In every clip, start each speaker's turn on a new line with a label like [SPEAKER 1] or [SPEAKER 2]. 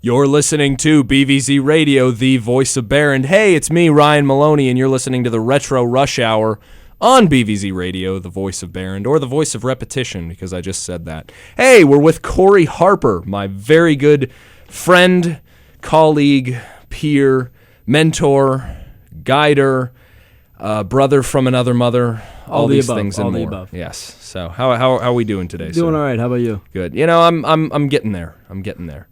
[SPEAKER 1] You're listening to BVZ Radio, the voice of Bear. And hey, it's me, Ryan Maloney, and you're listening to the Retro Rush Hour on BVZ Radio, the voice of Barron, or the voice of repetition, because I just said that. Hey, we're with Corey Harper, my very good friend, colleague, peer, mentor, guider, brother from another mother, all these above, things and more. Above. Yes. So how are we doing today?
[SPEAKER 2] Doing all right. How about you?
[SPEAKER 1] Good. You know, I'm getting there. I'm getting there.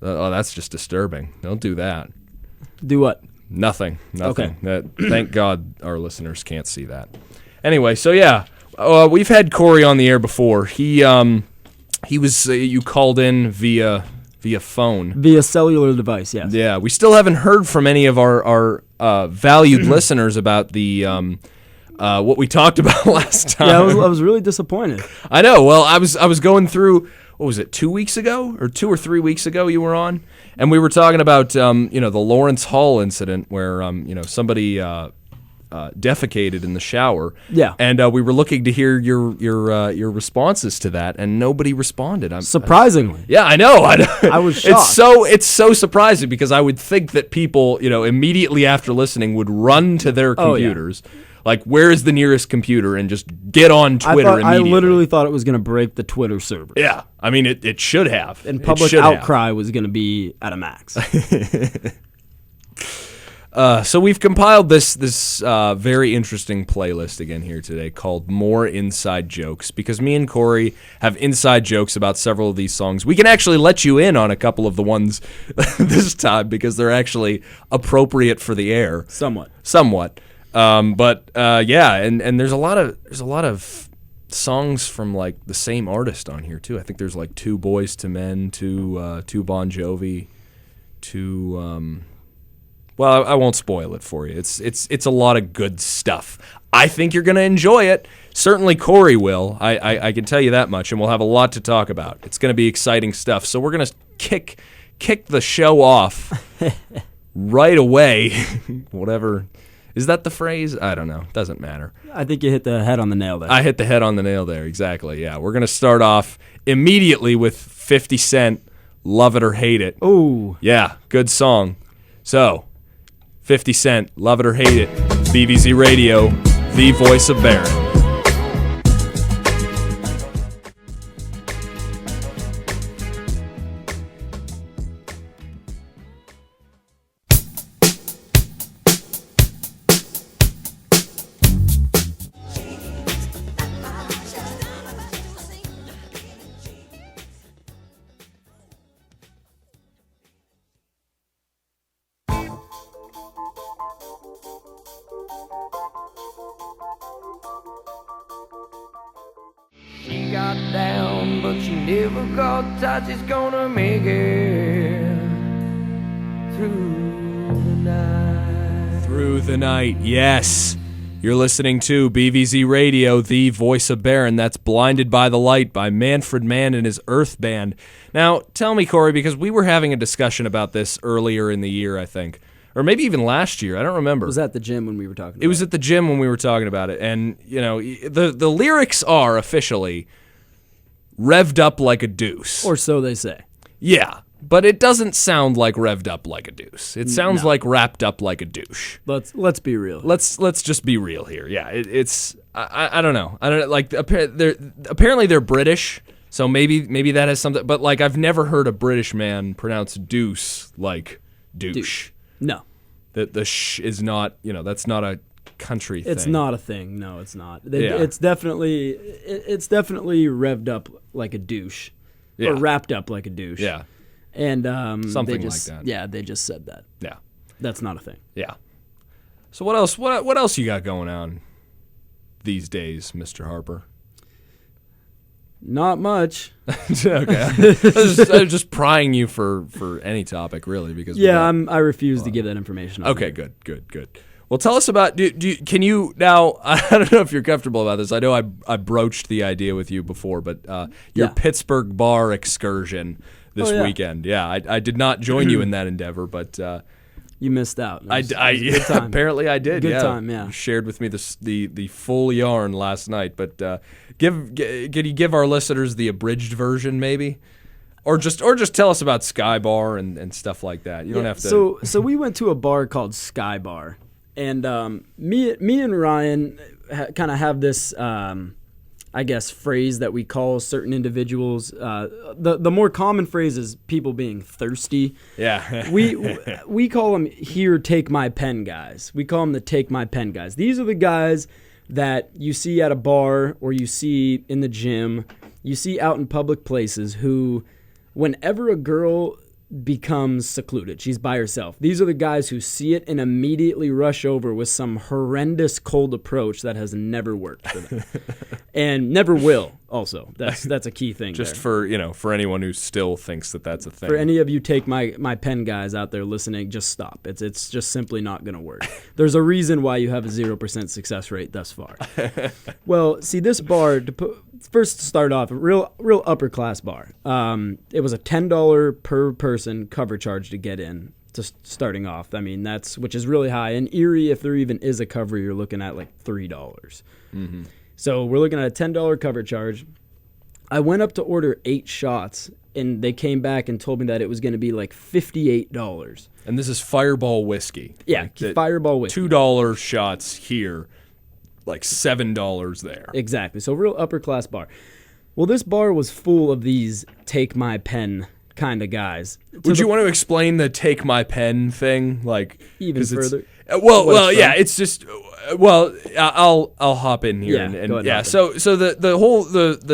[SPEAKER 1] Oh, that's just disturbing. Don't do that.
[SPEAKER 2] Do what? Nothing.
[SPEAKER 1] Okay. Thank God our listeners can't see that. Anyway, so yeah, we've had Corey on the air before. He was you called in via phone.
[SPEAKER 2] Via cellular device, yes.
[SPEAKER 1] Yeah, we still haven't heard from any of our valued listeners about the what we talked about last time.
[SPEAKER 2] Yeah, I was really disappointed.
[SPEAKER 1] I know. Well, I was going through. What was it, 2 weeks ago or 2 or 3 weeks ago you were on? And we were talking about, the Lawrence Hall incident where, somebody defecated in the shower.
[SPEAKER 2] Yeah.
[SPEAKER 1] And we were looking to hear your responses to that, and nobody responded.
[SPEAKER 2] Surprisingly.
[SPEAKER 1] Yeah, I know.
[SPEAKER 2] I was shocked.
[SPEAKER 1] It's so surprising because I would think that people, immediately after listening would run to their computers. Oh, yeah. Like, where is the nearest computer and just get on Twitter immediately.
[SPEAKER 2] I literally thought it was going to break the Twitter server.
[SPEAKER 1] Yeah. I mean, it should have.
[SPEAKER 2] And public outcry was going to be at a max.
[SPEAKER 1] So we've compiled this very interesting playlist again here today called More Inside Jokes, because me and Corey have inside jokes about several of these songs. We can actually let you in on a couple of the ones this time because they're actually appropriate for the air.
[SPEAKER 2] Somewhat.
[SPEAKER 1] And there's a lot of songs from like the same artist on here too. I think there's like 2 Boyz II Men, 2 Bon Jovi, 2 well, I won't spoil it for you. It's a lot of good stuff. I think you're going to enjoy it. Certainly Corey will. I can tell you that much, and we'll have a lot to talk about. It's going to be exciting stuff. So we're going to kick the show off right away. Whatever. Is that the phrase? I don't know. Doesn't matter.
[SPEAKER 2] I think you hit the head on the nail there.
[SPEAKER 1] I hit the head on the nail there, exactly. Yeah, we're going to start off immediately with 50 Cent, Love It or Hate It.
[SPEAKER 2] Ooh.
[SPEAKER 1] Yeah, good song. So, 50 Cent, Love It or Hate It, BVZ Radio, the voice of Barron.
[SPEAKER 3] She got down, but she never got tight. She's gonna make it through the night.
[SPEAKER 1] Through the night, yes. You're listening to BVZ Radio, the voice of Barron. That's Blinded by the Light by Manfred Mann and his Earth Band. Now, tell me, Corey, because we were having a discussion about this earlier in the year, I think. Or maybe even last year. I don't remember.
[SPEAKER 2] It was at the gym when we were talking about it.
[SPEAKER 1] It was at the gym when we were talking about it. And, the lyrics are officially revved up like a deuce.
[SPEAKER 2] Or so they say.
[SPEAKER 1] Yeah, but it doesn't sound like revved up like a deuce. It sounds like wrapped up like a douche.
[SPEAKER 2] Let's be real.
[SPEAKER 1] Let's just be real here. Yeah, it's I don't know. I don't like apparently they're British, so maybe that has something. But like I've never heard a British man pronounce deuce like douche.
[SPEAKER 2] No.
[SPEAKER 1] The sh is not, that's not a country thing.
[SPEAKER 2] It's not a thing. No, it's not. It's definitely revved up like a douche.
[SPEAKER 1] Yeah.
[SPEAKER 2] Or wrapped up like a douche.
[SPEAKER 1] Yeah.
[SPEAKER 2] And
[SPEAKER 1] something like that.
[SPEAKER 2] Yeah, they just said that.
[SPEAKER 1] Yeah.
[SPEAKER 2] That's not a thing.
[SPEAKER 1] Yeah. So what else what else you got going on these days, Mr. Harper?
[SPEAKER 2] Not much.
[SPEAKER 1] Okay. I was just prying you for any topic, really, because
[SPEAKER 2] I refuse to give that information.
[SPEAKER 1] Okay, good. Well, tell us about. Can you now? I don't know if you're comfortable about this. I know I broached the idea with you before, but your Pittsburgh bar excursion this weekend. Yeah, I did not join you in that endeavor, but
[SPEAKER 2] you missed out.
[SPEAKER 1] Apparently I did.
[SPEAKER 2] Good time. Yeah.
[SPEAKER 1] You shared with me the full yarn last night, but can you give our listeners the abridged version, maybe? Or just tell us about Sky Bar and stuff like that. You don't have to.
[SPEAKER 2] So we went to a bar called Sky Bar, and me and Ryan kind of have this, I guess, phrase that we call certain individuals. The more common phrase is people being thirsty.
[SPEAKER 1] Yeah.
[SPEAKER 2] we call them here, take my pen guys. We call them the take my pen guys. These are the guys that you see at a bar or you see in the gym, you see out in public places who, whenever a girl becomes secluded, she's by herself, these are the guys who see it and immediately rush over with some horrendous cold approach that has never worked for them. And never will, also. That's a key thing.
[SPEAKER 1] Just
[SPEAKER 2] there.
[SPEAKER 1] for anyone who still thinks that that's a thing.
[SPEAKER 2] For any of you take my pen guys out there listening, just stop. It's just simply not going to work. There's a reason why you have a 0% success rate thus far. Well, see, this bar, first to start off, a real upper class bar. It was a $10 per person cover charge to get in. Starting off, I mean, which is really high. In Erie, if there even is a cover, you're looking at like $3. Mm-hmm. So we're looking at a $10 cover charge. I went up to order 8 shots, and they came back and told me that it was going to be like $58.
[SPEAKER 1] And this is Fireball whiskey.
[SPEAKER 2] Yeah,
[SPEAKER 1] like
[SPEAKER 2] Fireball whiskey.
[SPEAKER 1] $2 shots here, like $7 there.
[SPEAKER 2] Exactly. So real upper class bar. Well, this bar was full of these take my pen kind of guys.
[SPEAKER 1] Would you want to explain the take my pen thing, like
[SPEAKER 2] even further?
[SPEAKER 1] Well, yeah. It's just I'll hop in here and
[SPEAKER 2] go ahead,
[SPEAKER 1] yeah. So the whole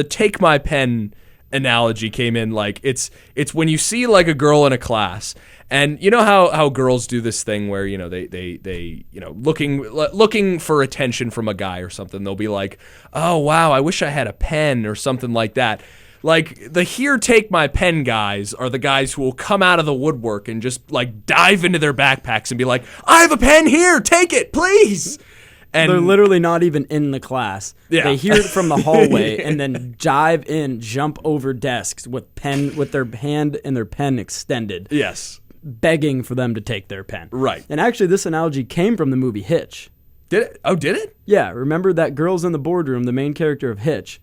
[SPEAKER 1] take my pen analogy came in like it's when you see like a girl in a class. And you know how girls do this thing where they looking for attention from a guy or something. They'll be like, "Oh wow, I wish I had a pen," or something like that. Like the here take my pen guys are the guys who will come out of the woodwork and just like dive into their backpacks and be like, "I have a pen here, take it, please." And
[SPEAKER 2] they're literally not even in the class.
[SPEAKER 1] Yeah.
[SPEAKER 2] They hear it from the hallway and then dive in, jump over desks with their hand and their pen extended.
[SPEAKER 1] Yes.
[SPEAKER 2] Begging for them to take their pen.
[SPEAKER 1] Right.
[SPEAKER 2] And actually, this analogy came from the movie Hitch.
[SPEAKER 1] Did it? Oh, did it?
[SPEAKER 2] Yeah. Remember that girl's in the boardroom, the main character of Hitch,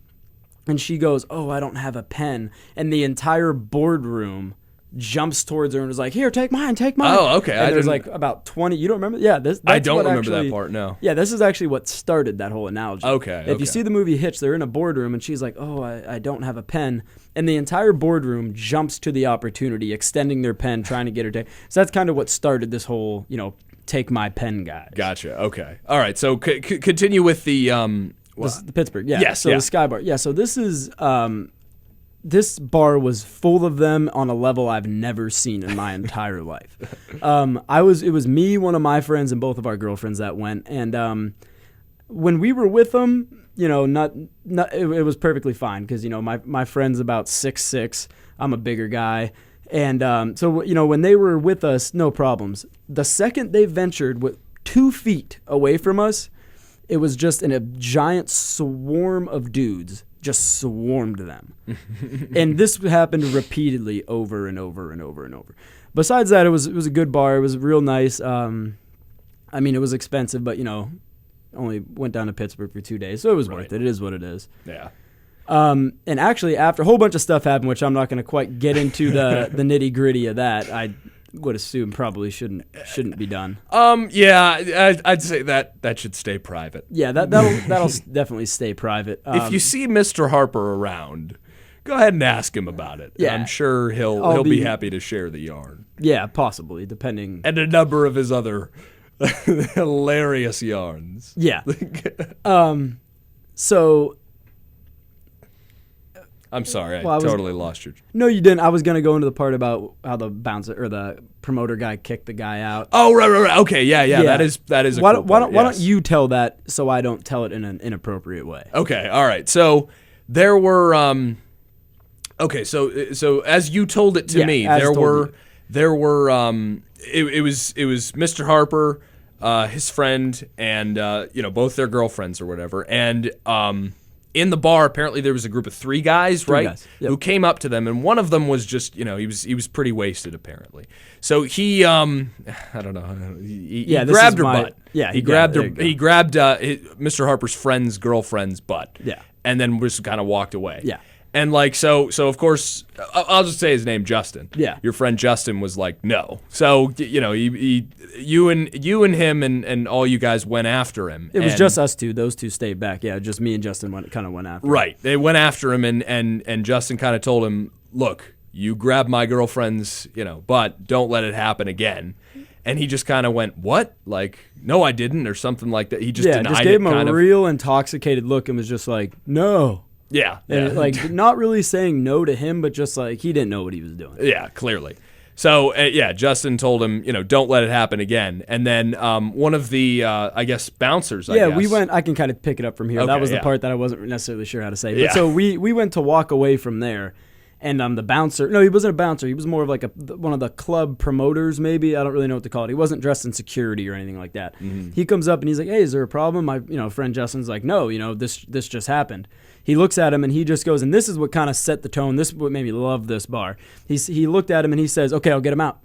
[SPEAKER 2] and she goes, "Oh, I don't have a pen," and the entire boardroom jumps towards her and is like, "Here, take mine, take mine."
[SPEAKER 1] Oh, okay.
[SPEAKER 2] And there's like about 20. You don't remember? Yeah,
[SPEAKER 1] I don't remember that part. No.
[SPEAKER 2] Yeah, this is actually what started that whole analogy.
[SPEAKER 1] Okay.
[SPEAKER 2] If you see the movie Hitch, they're in a boardroom and she's like, "Oh, I don't have a pen," and the entire boardroom jumps to the opportunity, extending their pen, trying to get her to. So that's kind of what started this whole, take my pen guy.
[SPEAKER 1] Gotcha. Okay. All right. So continue with the
[SPEAKER 2] the Pittsburgh. Yeah.
[SPEAKER 1] Yes.
[SPEAKER 2] So the Sky Bar. Yeah. So this is. This bar was full of them on a level I've never seen in my entire life. It was me, one of my friends, and both of our girlfriends that went. And when we were with them, it was perfectly fine because my friend's about 6'6". I'm a bigger guy, and so when they were with us, no problems. The second they ventured with 2 feet away from us, it was just in a giant swarm of dudes. Just swarmed them. And this happened repeatedly over and over and over and over. Besides that, it was a good bar. It was real nice. I mean, it was expensive, but, only went down to Pittsburgh for 2 days, so it was worth it. It is what it is.
[SPEAKER 1] Yeah.
[SPEAKER 2] And actually, after a whole bunch of stuff happened, which I'm not going to quite get into the nitty-gritty of that, I would assume probably shouldn't be done.
[SPEAKER 1] Yeah, I'd say that should stay private.
[SPEAKER 2] Yeah, that'll definitely stay private.
[SPEAKER 1] If you see Mr. Harper around, go ahead and ask him about it.
[SPEAKER 2] Yeah,
[SPEAKER 1] I'm sure he'll be happy to share the yarn.
[SPEAKER 2] Yeah, possibly, depending.
[SPEAKER 1] And a number of his other hilarious yarns.
[SPEAKER 2] Yeah. So.
[SPEAKER 1] I'm sorry, I totally lost your...
[SPEAKER 2] No, you didn't. I was going to go into the part about how the bouncer or the promoter guy kicked the guy out.
[SPEAKER 1] Oh, right. Okay, yeah. That is a cool part,
[SPEAKER 2] why don't you tell that so I don't tell it in an inappropriate way?
[SPEAKER 1] Okay, all right. So there were... so as you told it to me, it was Mr. Harper, his friend, and both their girlfriends or whatever, and in the bar, apparently there was a group of 3 guys, right?
[SPEAKER 2] Yep.
[SPEAKER 1] Who came up to them, and one of them was just, he was pretty wasted apparently. So he, I don't know, he grabbed her butt.
[SPEAKER 2] Yeah,
[SPEAKER 1] he grabbed her. He grabbed Mr. Harper's friend's girlfriend's butt.
[SPEAKER 2] Yeah,
[SPEAKER 1] and then just kind of walked away.
[SPEAKER 2] Yeah,
[SPEAKER 1] And like so of course I'll just say his name, Justin.
[SPEAKER 2] Yeah.
[SPEAKER 1] Your friend Justin was like, no. So you and him and all you guys went after him.
[SPEAKER 2] It was just us two. Those two stayed back. Yeah, just me and Justin went after him.
[SPEAKER 1] Right. They went after him and Justin kind of told him, look, you grabbed my girlfriend's, but don't let it happen again. And he just kind of went, what? Like, no, I didn't, or something like that. He just denied it.
[SPEAKER 2] Yeah, just gave him a real intoxicated look and was just like, no.
[SPEAKER 1] Yeah.
[SPEAKER 2] And like not really saying no to him, but just like he didn't know what he was doing.
[SPEAKER 1] Yeah, clearly. So, Justin told him, don't let it happen again. And then one of the, I guess, bouncers, I guess.
[SPEAKER 2] We went, I can kind of pick it up from here.
[SPEAKER 1] Okay,
[SPEAKER 2] that was the part that I wasn't necessarily sure how to say. But so we went to walk away from there. And the bouncer, no, he wasn't a bouncer. He was more of like one of the club promoters, maybe. I don't really know what to call it. He wasn't dressed in security or anything like that. Mm-hmm. He comes up and he's like, hey, is there a problem? My friend Justin's like, no, this just happened. He looks at him and he just goes, and this is what kind of set the tone. This is what made me love this bar. He looked at him and he says, okay, I'll get him out.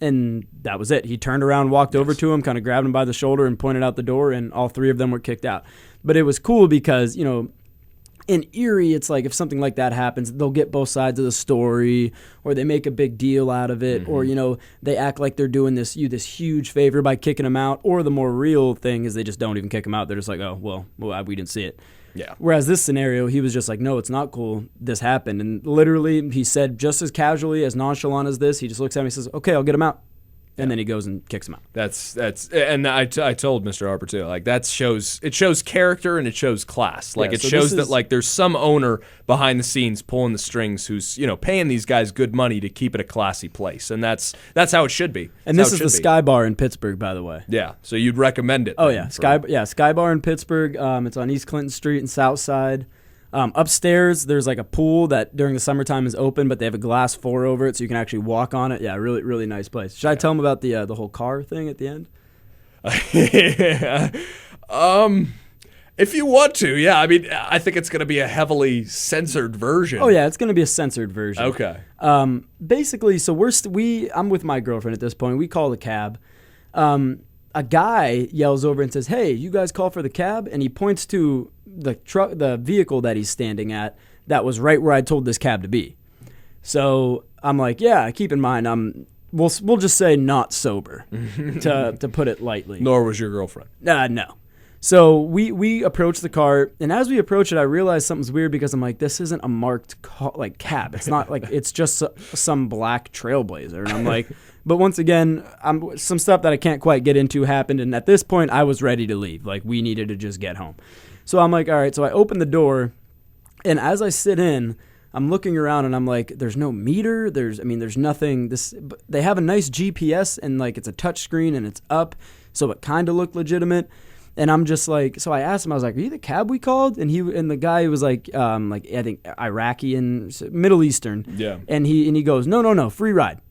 [SPEAKER 2] And that was it. He turned around, walked over to him, kind of grabbed him by the shoulder and pointed out the door, and all three of them were kicked out. But it was cool because, in Erie, it's like if something like that happens, they'll get both sides of the story, or they make a big deal out of it, or they act like they're doing this huge favor by kicking them out. Or the more real thing is they just don't even kick them out. They're just like, oh well, we didn't see it.
[SPEAKER 1] Yeah.
[SPEAKER 2] Whereas this scenario, he was just like, no, it's not cool. This happened, and literally he said just as casually, as nonchalant as this, he just looks at me and says, okay, I'll get him out. And then he goes and kicks him out.
[SPEAKER 1] That's and I told Mr. Harper too. Like it shows character and it shows class. Like it shows that like there's some owner behind the scenes pulling the strings who's paying these guys good money to keep it a classy place, and that's how it should be.
[SPEAKER 2] And this is the Sky Bar in Pittsburgh, by the way.
[SPEAKER 1] Yeah, so you'd recommend it?
[SPEAKER 2] Oh yeah, Sky Bar in Pittsburgh. It's on East Clinton Street and South Side. Upstairs, there's like a pool that during the summertime is open, but they have a glass floor over it, so you can actually walk on it. Yeah, really, really nice place. Should I tell them about the whole car thing at the end?
[SPEAKER 1] If you want to, yeah. I mean, I think it's going to be a heavily censored version.
[SPEAKER 2] Oh yeah, it's going to be a censored version.
[SPEAKER 1] Okay.
[SPEAKER 2] Basically, so I'm with my girlfriend at this point. We call the cab. A guy yells over and says, hey, you guys call for the cab? And he points to the truck, the vehicle that he's standing at that was right where I told this cab to be. So I'm like, yeah, keep in mind, we'll just say not sober to put it lightly.
[SPEAKER 1] Nor was your girlfriend.
[SPEAKER 2] No. So we approach the car, and as we approach it, I realize something's weird because I'm like, this isn't a marked cab. It's not like it's just some black Trailblazer. And I'm like, but once again, some stuff that I can't quite get into happened, and at this point, I was ready to leave. Like, we needed to just get home. So I'm like, all right. So I open the door, and as I sit in, I'm looking around, and I'm like, there's no meter. There's nothing. They have a nice GPS, and like it's a touch screen, and it's up, so it kind of looked legitimate. And I'm just like, so I asked him, I was like, are you the cab we called? And the guy was like I think Iraqi and Middle Eastern.
[SPEAKER 1] Yeah.
[SPEAKER 2] And he goes, no, free ride.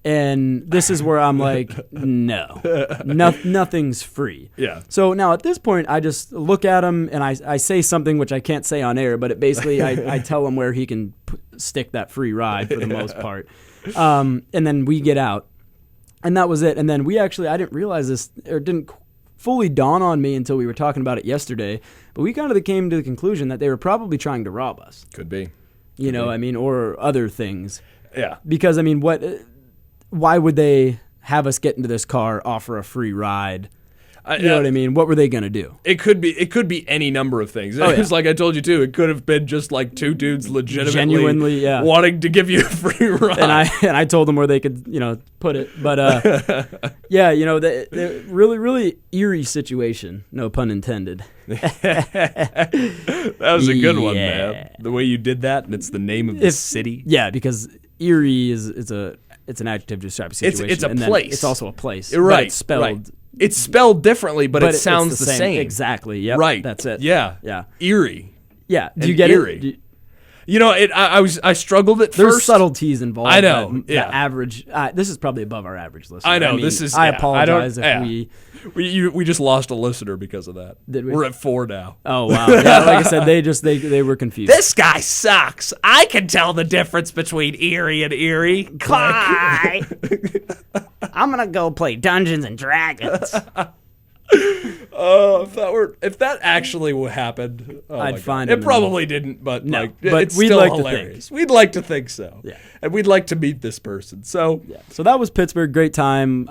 [SPEAKER 2] And this is where I'm like, no, nothing's free.
[SPEAKER 1] Yeah.
[SPEAKER 2] So now at this point, I just look at him and I say something which I can't say on air, but it basically I tell him where he can stick that free ride for the most part. And then we get out, and that was it. And then I didn't realize this, or didn't fully dawn on me until we were talking about it yesterday, but we kind of came to the conclusion that they were probably trying to rob us.
[SPEAKER 1] Could be.
[SPEAKER 2] Or other things.
[SPEAKER 1] Yeah.
[SPEAKER 2] Because, why would they have us get into this car, offer a free ride? You know what I mean? What were they going to do?
[SPEAKER 1] It could be any number of things. It's like I told you too. It could have been just like two dudes genuinely wanting to give you a free ride.
[SPEAKER 2] And I told them where they could, put it. But the really, really eerie situation. No pun intended.
[SPEAKER 1] That was a good one, man. The way you did that, and it's the name of the city.
[SPEAKER 2] Yeah, because eerie it's an adjective to describe a situation.
[SPEAKER 1] It's a place.
[SPEAKER 2] It's also a place.
[SPEAKER 1] Right.
[SPEAKER 2] It's spelled.
[SPEAKER 1] Right. It's spelled differently, but it sounds the same.
[SPEAKER 2] Exactly. Yep.
[SPEAKER 1] Right.
[SPEAKER 2] That's it.
[SPEAKER 1] Yeah.
[SPEAKER 2] Yeah.
[SPEAKER 1] Eerie.
[SPEAKER 2] Yeah. Do you get
[SPEAKER 1] eerie.
[SPEAKER 2] it?
[SPEAKER 1] I struggled at
[SPEAKER 2] There's
[SPEAKER 1] first.
[SPEAKER 2] subtleties involved.
[SPEAKER 1] I know.
[SPEAKER 2] The average. This is probably above our average listener.
[SPEAKER 1] I know.
[SPEAKER 2] I apologize if
[SPEAKER 1] we just lost a listener because of that.
[SPEAKER 2] Did we?
[SPEAKER 1] We're at 4 now.
[SPEAKER 2] Oh wow! Yeah, like I said, they were confused.
[SPEAKER 1] This guy sucks. I can tell the difference between Erie and Erie.
[SPEAKER 2] Clyde, I'm gonna go play Dungeons and Dragons.
[SPEAKER 1] If that actually happened,
[SPEAKER 2] I'd find
[SPEAKER 1] it probably didn't, but
[SPEAKER 2] No,
[SPEAKER 1] like,
[SPEAKER 2] but
[SPEAKER 1] it's
[SPEAKER 2] we'd
[SPEAKER 1] still
[SPEAKER 2] like to
[SPEAKER 1] hilarious. We'd like to think so.
[SPEAKER 2] Yeah.
[SPEAKER 1] And we'd like to meet this person. So
[SPEAKER 2] Yeah. So that was Pittsburgh. Great time.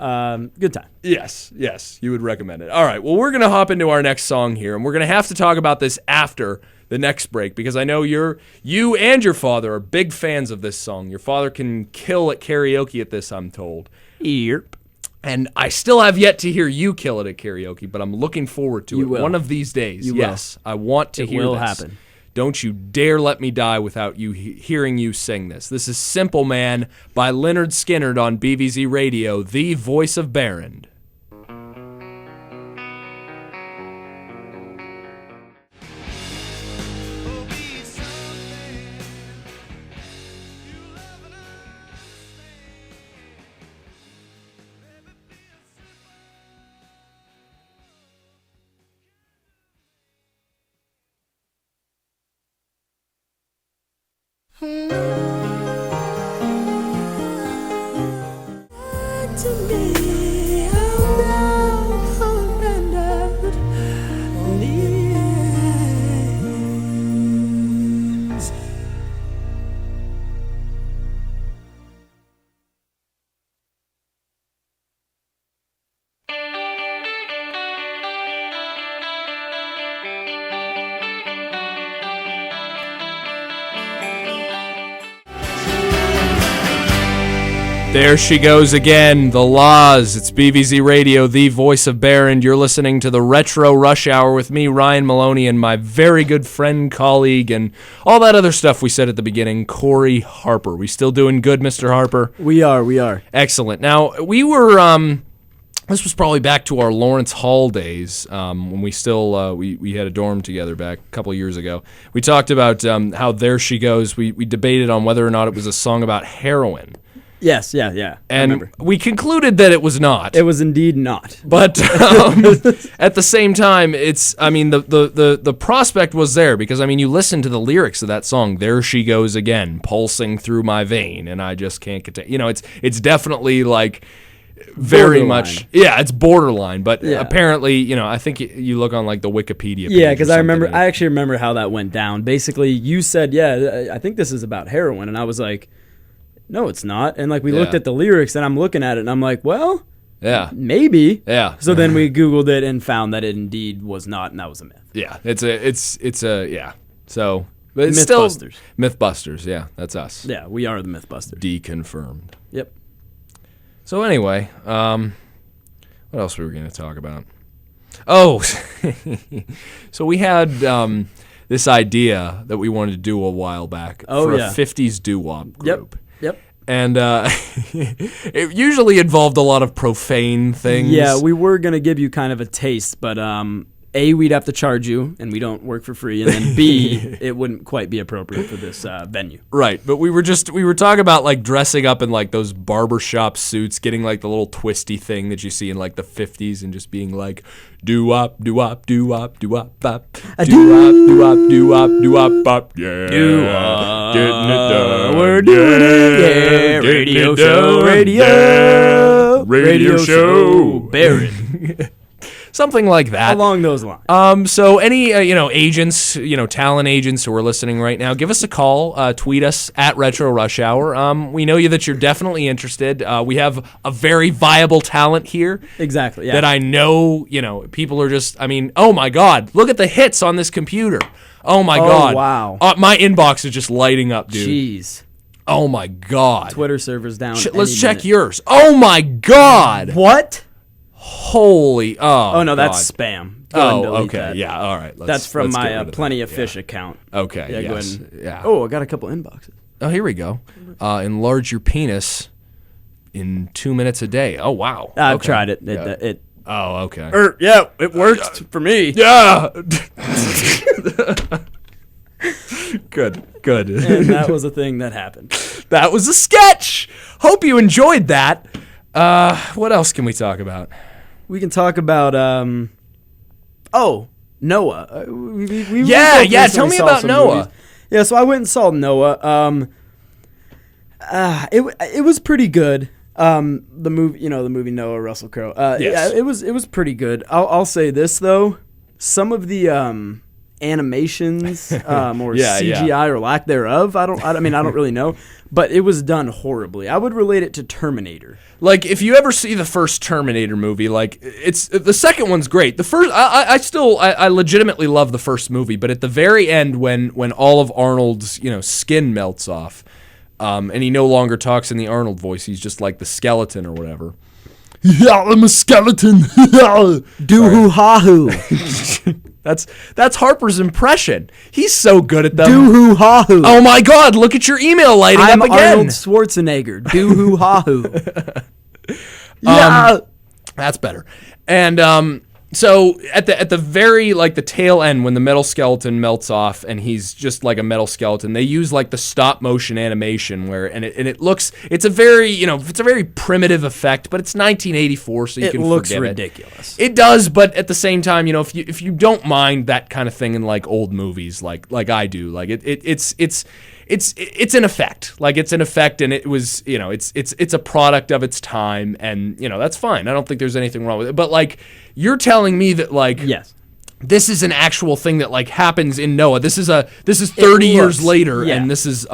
[SPEAKER 2] Good time.
[SPEAKER 1] yes, you would recommend it. All right, well, we're gonna hop into our next song here, and we're gonna have to talk about this after the next break because I know you and your father are big fans of this song. Your father can kill at karaoke at this, I'm told.
[SPEAKER 2] Yep.
[SPEAKER 1] And I still have yet to hear you kill it at karaoke, but I'm looking forward to it.
[SPEAKER 2] will.
[SPEAKER 1] One of these days.
[SPEAKER 2] You
[SPEAKER 1] yes, I want to hear
[SPEAKER 2] will
[SPEAKER 1] this.
[SPEAKER 2] happen.
[SPEAKER 1] Don't you dare let me die without you hearing you sing this. This is Simple Man by Leonard Skinner on BVZ Radio, the voice of Barrand. There she goes again, the Laws. It's BVZ Radio, the voice of Barrand. You're listening to the Retro Rush Hour with me, Ryan Maloney, and my very good friend, colleague, and all that other stuff we said at the beginning, Corey Harper. We still doing good, Mr. Harper?
[SPEAKER 2] We are.
[SPEAKER 1] Excellent. Now, we were, this was probably back to our Lawrence Hall days, when we still, we had a dorm together back a couple years ago. We talked about how There She Goes. We debated on whether or not it was a song about heroin.
[SPEAKER 2] Yes, yeah. I
[SPEAKER 1] And
[SPEAKER 2] remember.
[SPEAKER 1] we concluded that it was not.
[SPEAKER 2] It was indeed not.
[SPEAKER 1] But at the same time, the prospect was there because, you listen to the lyrics of that song, There She Goes Again, pulsing through my vein, and I just can't contain. It's definitely like very
[SPEAKER 2] Borderline.
[SPEAKER 1] much, it's borderline. But
[SPEAKER 2] Yeah.
[SPEAKER 1] apparently, I think you look on like the Wikipedia page.
[SPEAKER 2] Yeah, because
[SPEAKER 1] or
[SPEAKER 2] I
[SPEAKER 1] something,
[SPEAKER 2] actually remember how that went down. Basically, you said, I think this is about heroin, and I was like, no, it's not. And like we looked at the lyrics, and I'm looking at it, and I'm like, well,
[SPEAKER 1] yeah,
[SPEAKER 2] maybe.
[SPEAKER 1] yeah.
[SPEAKER 2] So then we Googled it and found that it indeed was not, and that was a myth.
[SPEAKER 1] Yeah, it's a yeah. So, but it's still
[SPEAKER 2] Mythbusters.
[SPEAKER 1] Mythbusters. Yeah, that's us.
[SPEAKER 2] Yeah, we are the Mythbusters.
[SPEAKER 1] Deconfirmed.
[SPEAKER 2] Yep.
[SPEAKER 1] So anyway, what else were we going to talk about? Oh, so we had this idea that we wanted to do a while back for a 50s doo-wop group.
[SPEAKER 2] Yep.
[SPEAKER 1] And it usually involved a lot of profane things.
[SPEAKER 2] Yeah, we were going to give you kind of a taste, but A, we'd have to charge you, and we don't work for free, and then B, it wouldn't quite be appropriate for this venue.
[SPEAKER 1] Right, but we were talking about like dressing up in like those barbershop suits, getting like the little twisty thing that you see in like the 50s and just being like doo-wop, doo-wop, doo-wop, doo-wop, bop, doo-wop, doo-wop, doo-wop, doo-wop, bop, yeah,
[SPEAKER 2] Doo-wop,
[SPEAKER 1] getting it done,
[SPEAKER 2] we're doing it, yeah,
[SPEAKER 1] getting
[SPEAKER 2] radio
[SPEAKER 1] it
[SPEAKER 2] show,
[SPEAKER 1] done,
[SPEAKER 2] radio,
[SPEAKER 1] yeah, radio show,
[SPEAKER 2] Barrett.
[SPEAKER 1] something like that.
[SPEAKER 2] Along those lines.
[SPEAKER 1] So any, agents, talent agents who are listening right now, give us a call, tweet us at Retro Rush Hour. We know that you're definitely interested. We have a very viable talent here.
[SPEAKER 2] Exactly, yeah.
[SPEAKER 1] That I know, people are just, oh my God, look at the hits on this computer. Oh my God.
[SPEAKER 2] Wow.
[SPEAKER 1] My inbox is just lighting up, dude.
[SPEAKER 2] Jeez.
[SPEAKER 1] Oh my God.
[SPEAKER 2] Twitter server's down.
[SPEAKER 1] Let's check yours. Oh my God.
[SPEAKER 2] What?
[SPEAKER 1] Holy,
[SPEAKER 2] Oh, no,
[SPEAKER 1] God.
[SPEAKER 2] that's spam. Go ahead and delete
[SPEAKER 1] okay,
[SPEAKER 2] that.
[SPEAKER 1] yeah, all right.
[SPEAKER 2] That's from
[SPEAKER 1] let's get
[SPEAKER 2] my
[SPEAKER 1] rid of
[SPEAKER 2] Plenty
[SPEAKER 1] that.
[SPEAKER 2] of Fish account.
[SPEAKER 1] Okay,
[SPEAKER 2] Yeah, go
[SPEAKER 1] yes,
[SPEAKER 2] ahead and-
[SPEAKER 1] yeah.
[SPEAKER 2] Oh, I got a couple inboxes.
[SPEAKER 1] Oh, here we go. Enlarge your penis in 2 minutes a day. Oh, wow.
[SPEAKER 2] I've
[SPEAKER 1] Okay.
[SPEAKER 2] tried it.
[SPEAKER 1] Yeah. Oh, okay.
[SPEAKER 2] Yeah, it worked for me.
[SPEAKER 1] Yeah. Good.
[SPEAKER 2] And that was a thing that happened.
[SPEAKER 1] That was a sketch. Hope you enjoyed that. What else can we talk about?
[SPEAKER 2] We can talk about Noah. We
[SPEAKER 1] Yeah,
[SPEAKER 2] both
[SPEAKER 1] yeah,
[SPEAKER 2] recently
[SPEAKER 1] tell me
[SPEAKER 2] saw
[SPEAKER 1] about
[SPEAKER 2] some
[SPEAKER 1] Noah.
[SPEAKER 2] movies. Yeah, so I went and saw Noah. It was pretty good. The movie Noah, Russell Crowe.
[SPEAKER 1] Yes.
[SPEAKER 2] Yeah, it was pretty good. I'll say this though, some of the animations or CGI or lack thereof, I don't really know, but it was done horribly. I would relate it to Terminator.
[SPEAKER 1] Like, if you ever see the first Terminator movie, like, it's the second one's great. The first, I legitimately love the first movie, but at the very end, when all of Arnold's skin melts off, and he no longer talks in the Arnold voice, he's just like the skeleton or whatever. Yeah, I'm a skeleton.
[SPEAKER 2] Doo-hoo ha hoo.
[SPEAKER 1] That's Harper's impression. He's so good at them.
[SPEAKER 2] Doo-hoo ha hoo.
[SPEAKER 1] Oh my God! Look at your email lighting
[SPEAKER 2] I'm
[SPEAKER 1] up again.
[SPEAKER 2] Arnold Schwarzenegger. Doo-hoo ha hoo.
[SPEAKER 1] Yeah, that's better. And so at the very the tail end, when the metal skeleton melts off and he's just like a metal skeleton, they use like the stop motion animation it's a very primitive effect, but it's 1984, so you can forgive it. It looks
[SPEAKER 2] ridiculous.
[SPEAKER 1] It does, but at the same time, if you don't mind that kind of thing in like old movies, like I do, like it's an effect. Like, it's an effect, and it was, it's a product of its time, and that's fine. I don't think there's anything wrong with it. But like, you're telling me that like,
[SPEAKER 2] yes,
[SPEAKER 1] this is an actual thing that like happens in Noah. This is 30 years later, and this is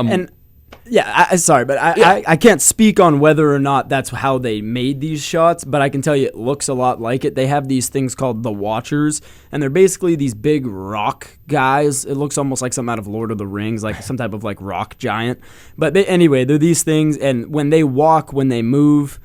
[SPEAKER 2] yeah, sorry, but I can't speak on whether or not that's how they made these shots, but I can tell you it looks a lot like it. They have these things called the Watchers, and they're basically these big rock guys. It looks almost like something out of Lord of the Rings, like some type of like rock giant. But anyway, they're these things, and when they walk, when they move,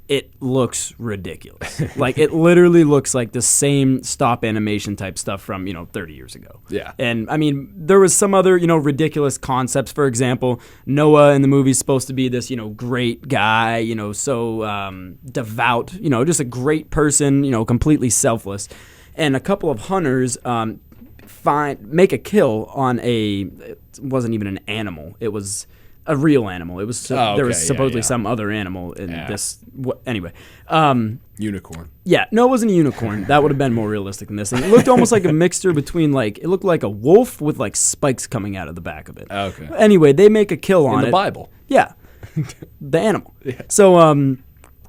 [SPEAKER 2] it looks ridiculous. Like, it literally looks like the same stop animation type stuff from 30 years ago.
[SPEAKER 1] Yeah.
[SPEAKER 2] And I mean, there was some other ridiculous concepts. For example, Noah in the movie is supposed to be this great guy, so devout, just a great person, completely selfless. And a couple of hunters make a kill on it wasn't even an animal. It was a real animal. It was there was supposedly some other animal in this. Anyway,
[SPEAKER 1] unicorn.
[SPEAKER 2] Yeah, no, it wasn't a unicorn. That would have been more realistic than this thing. It looked almost like a mixture between it looked like a wolf with like spikes coming out of the back of it.
[SPEAKER 1] Okay.
[SPEAKER 2] Anyway, they make a kill on it.
[SPEAKER 1] In the Bible.
[SPEAKER 2] Yeah, the animal.
[SPEAKER 1] Yeah.
[SPEAKER 2] So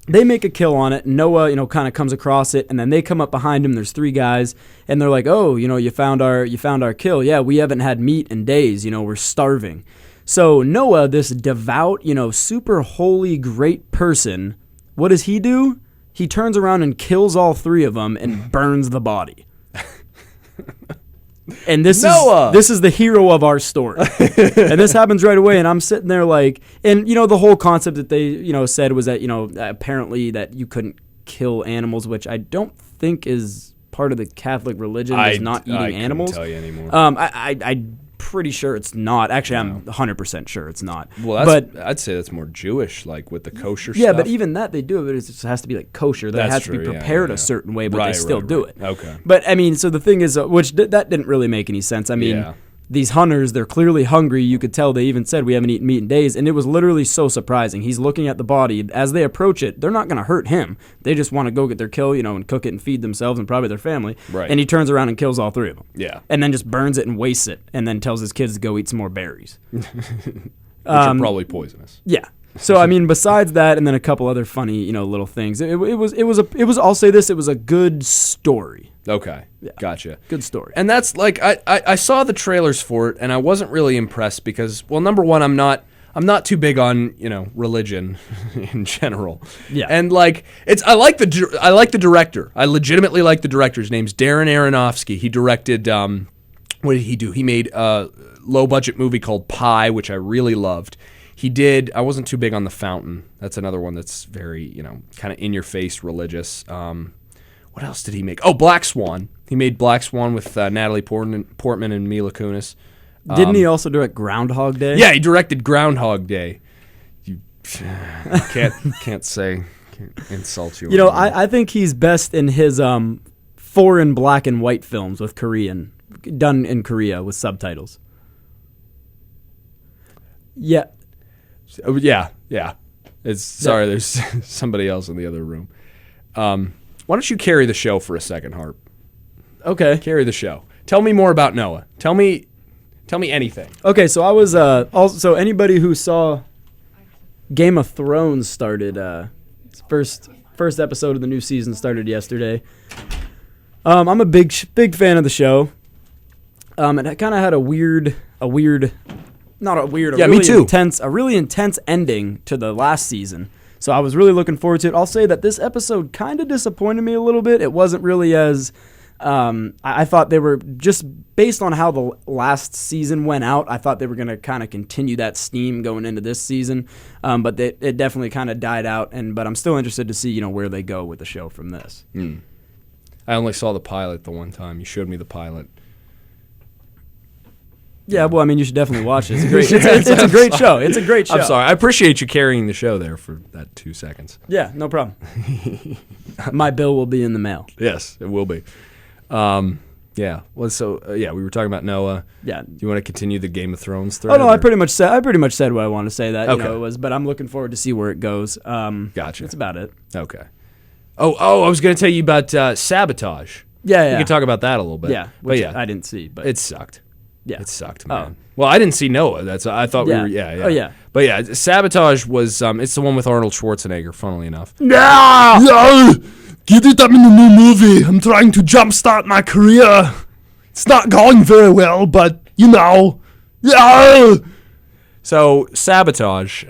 [SPEAKER 2] they make a kill on it. Noah, kind of comes across it, and then they come up behind him. There's 3 guys, and they're like, "Oh, you found our kill. Yeah, we haven't had meat in days. We're starving." So Noah, this devout, super holy, great person, what does he do? He turns around and kills all 3 of them and burns the body. And this is the hero of our story. And this happens right away, and I'm sitting there like, and the whole concept that they said was that apparently that you couldn't kill animals, which I don't think is part of the Catholic religion. Is not eating animals.
[SPEAKER 1] I couldn't tell you anymore.
[SPEAKER 2] I'm pretty sure it's not. Actually, I'm 100% sure it's not.
[SPEAKER 1] Well, I'd say that's more Jewish, like with the kosher stuff.
[SPEAKER 2] Yeah, but even that they do it. It just has to be like kosher. That has to be prepared a certain way, but they still do it.
[SPEAKER 1] Okay.
[SPEAKER 2] But I mean, so the thing is, that didn't really make any sense. I mean, these hunters, they're clearly hungry. You could tell they even said, "We haven't eaten meat in days," and it was literally so surprising. He's looking at the body. As they approach it, they're not going to hurt him. They just want to go get their kill, and cook it and feed themselves and probably their family.
[SPEAKER 1] Right.
[SPEAKER 2] And he turns around and kills all 3 of them.
[SPEAKER 1] Yeah.
[SPEAKER 2] And then just burns it and wastes it, and then tells his kids to go eat some more berries.
[SPEAKER 1] Which are probably poisonous.
[SPEAKER 2] Yeah. So I mean, besides that, and then a couple other funny, little things. It was. I'll say this: it was a good story.
[SPEAKER 1] Okay, gotcha.
[SPEAKER 2] Good story.
[SPEAKER 1] And that's like I saw the trailers for it, and I wasn't really impressed because, well, number one, I'm not too big on religion in general.
[SPEAKER 2] Yeah.
[SPEAKER 1] And like I like the director. I legitimately like the director. His name's Darren Aronofsky. He directed what did he do? He made a low budget movie called Pi, which I really loved. I wasn't too big on The Fountain. That's another one that's very, kind of in your face religious. What else did he make? Oh, Black Swan. He made Black Swan with Natalie Portman and Mila Kunis.
[SPEAKER 2] Didn't he also direct Groundhog Day?
[SPEAKER 1] Yeah, he directed Groundhog Day. You can't insult you.
[SPEAKER 2] I think he's best in his foreign black and white films with done in Korea with subtitles. Yeah.
[SPEAKER 1] Yeah. There's somebody else in the other room. Why don't you carry the show for a second, Harp?
[SPEAKER 2] Okay.
[SPEAKER 1] Carry the show. Tell me more about Noah. Tell me anything.
[SPEAKER 2] Okay, so I was also anybody who saw Game of Thrones started. First episode of the new season started yesterday. I'm a big fan of the show. It kind of had a really intense ending to the last season. So I was really looking forward to it. I'll say that this episode kind of disappointed me a little bit. It wasn't really as I thought they were, just based on how the last season went out, I thought they were going to kind of continue that steam going into this season. But it definitely kind of died out. But I'm still interested to see, where they go with the show from this.
[SPEAKER 1] I only saw the pilot the one time. You showed me the pilot.
[SPEAKER 2] Yeah, well, I mean, you should definitely watch it. It's a great show. It's a great show.
[SPEAKER 1] I'm sorry. I appreciate you carrying the show there for that 2 seconds.
[SPEAKER 2] Yeah, no problem. My bill will be in the mail.
[SPEAKER 1] Yes, it will be. Yeah. Well, we were talking about Noah.
[SPEAKER 2] Yeah.
[SPEAKER 1] Do you want to continue the Game of Thrones thread?
[SPEAKER 2] Oh no, I pretty much said what I want to say. That
[SPEAKER 1] okay.
[SPEAKER 2] It was, but I'm looking forward to see where it goes.
[SPEAKER 1] Gotcha.
[SPEAKER 2] That's about it.
[SPEAKER 1] Okay. Oh, I was going to tell you about Sabotage.
[SPEAKER 2] Yeah.
[SPEAKER 1] We could talk about that a little bit.
[SPEAKER 2] Yeah, which I didn't see, but
[SPEAKER 1] it sucked.
[SPEAKER 2] Yeah.
[SPEAKER 1] It sucked, man. Well, I didn't see Noah. I thought we were. Yeah.
[SPEAKER 2] Oh yeah.
[SPEAKER 1] But yeah, Sabotage was. It's the one with Arnold Schwarzenegger. Funnily enough.
[SPEAKER 4] Yeah! Get it up in the new movie. I'm trying to jumpstart my career. It's not going very well, but Yeah!
[SPEAKER 1] So Sabotage.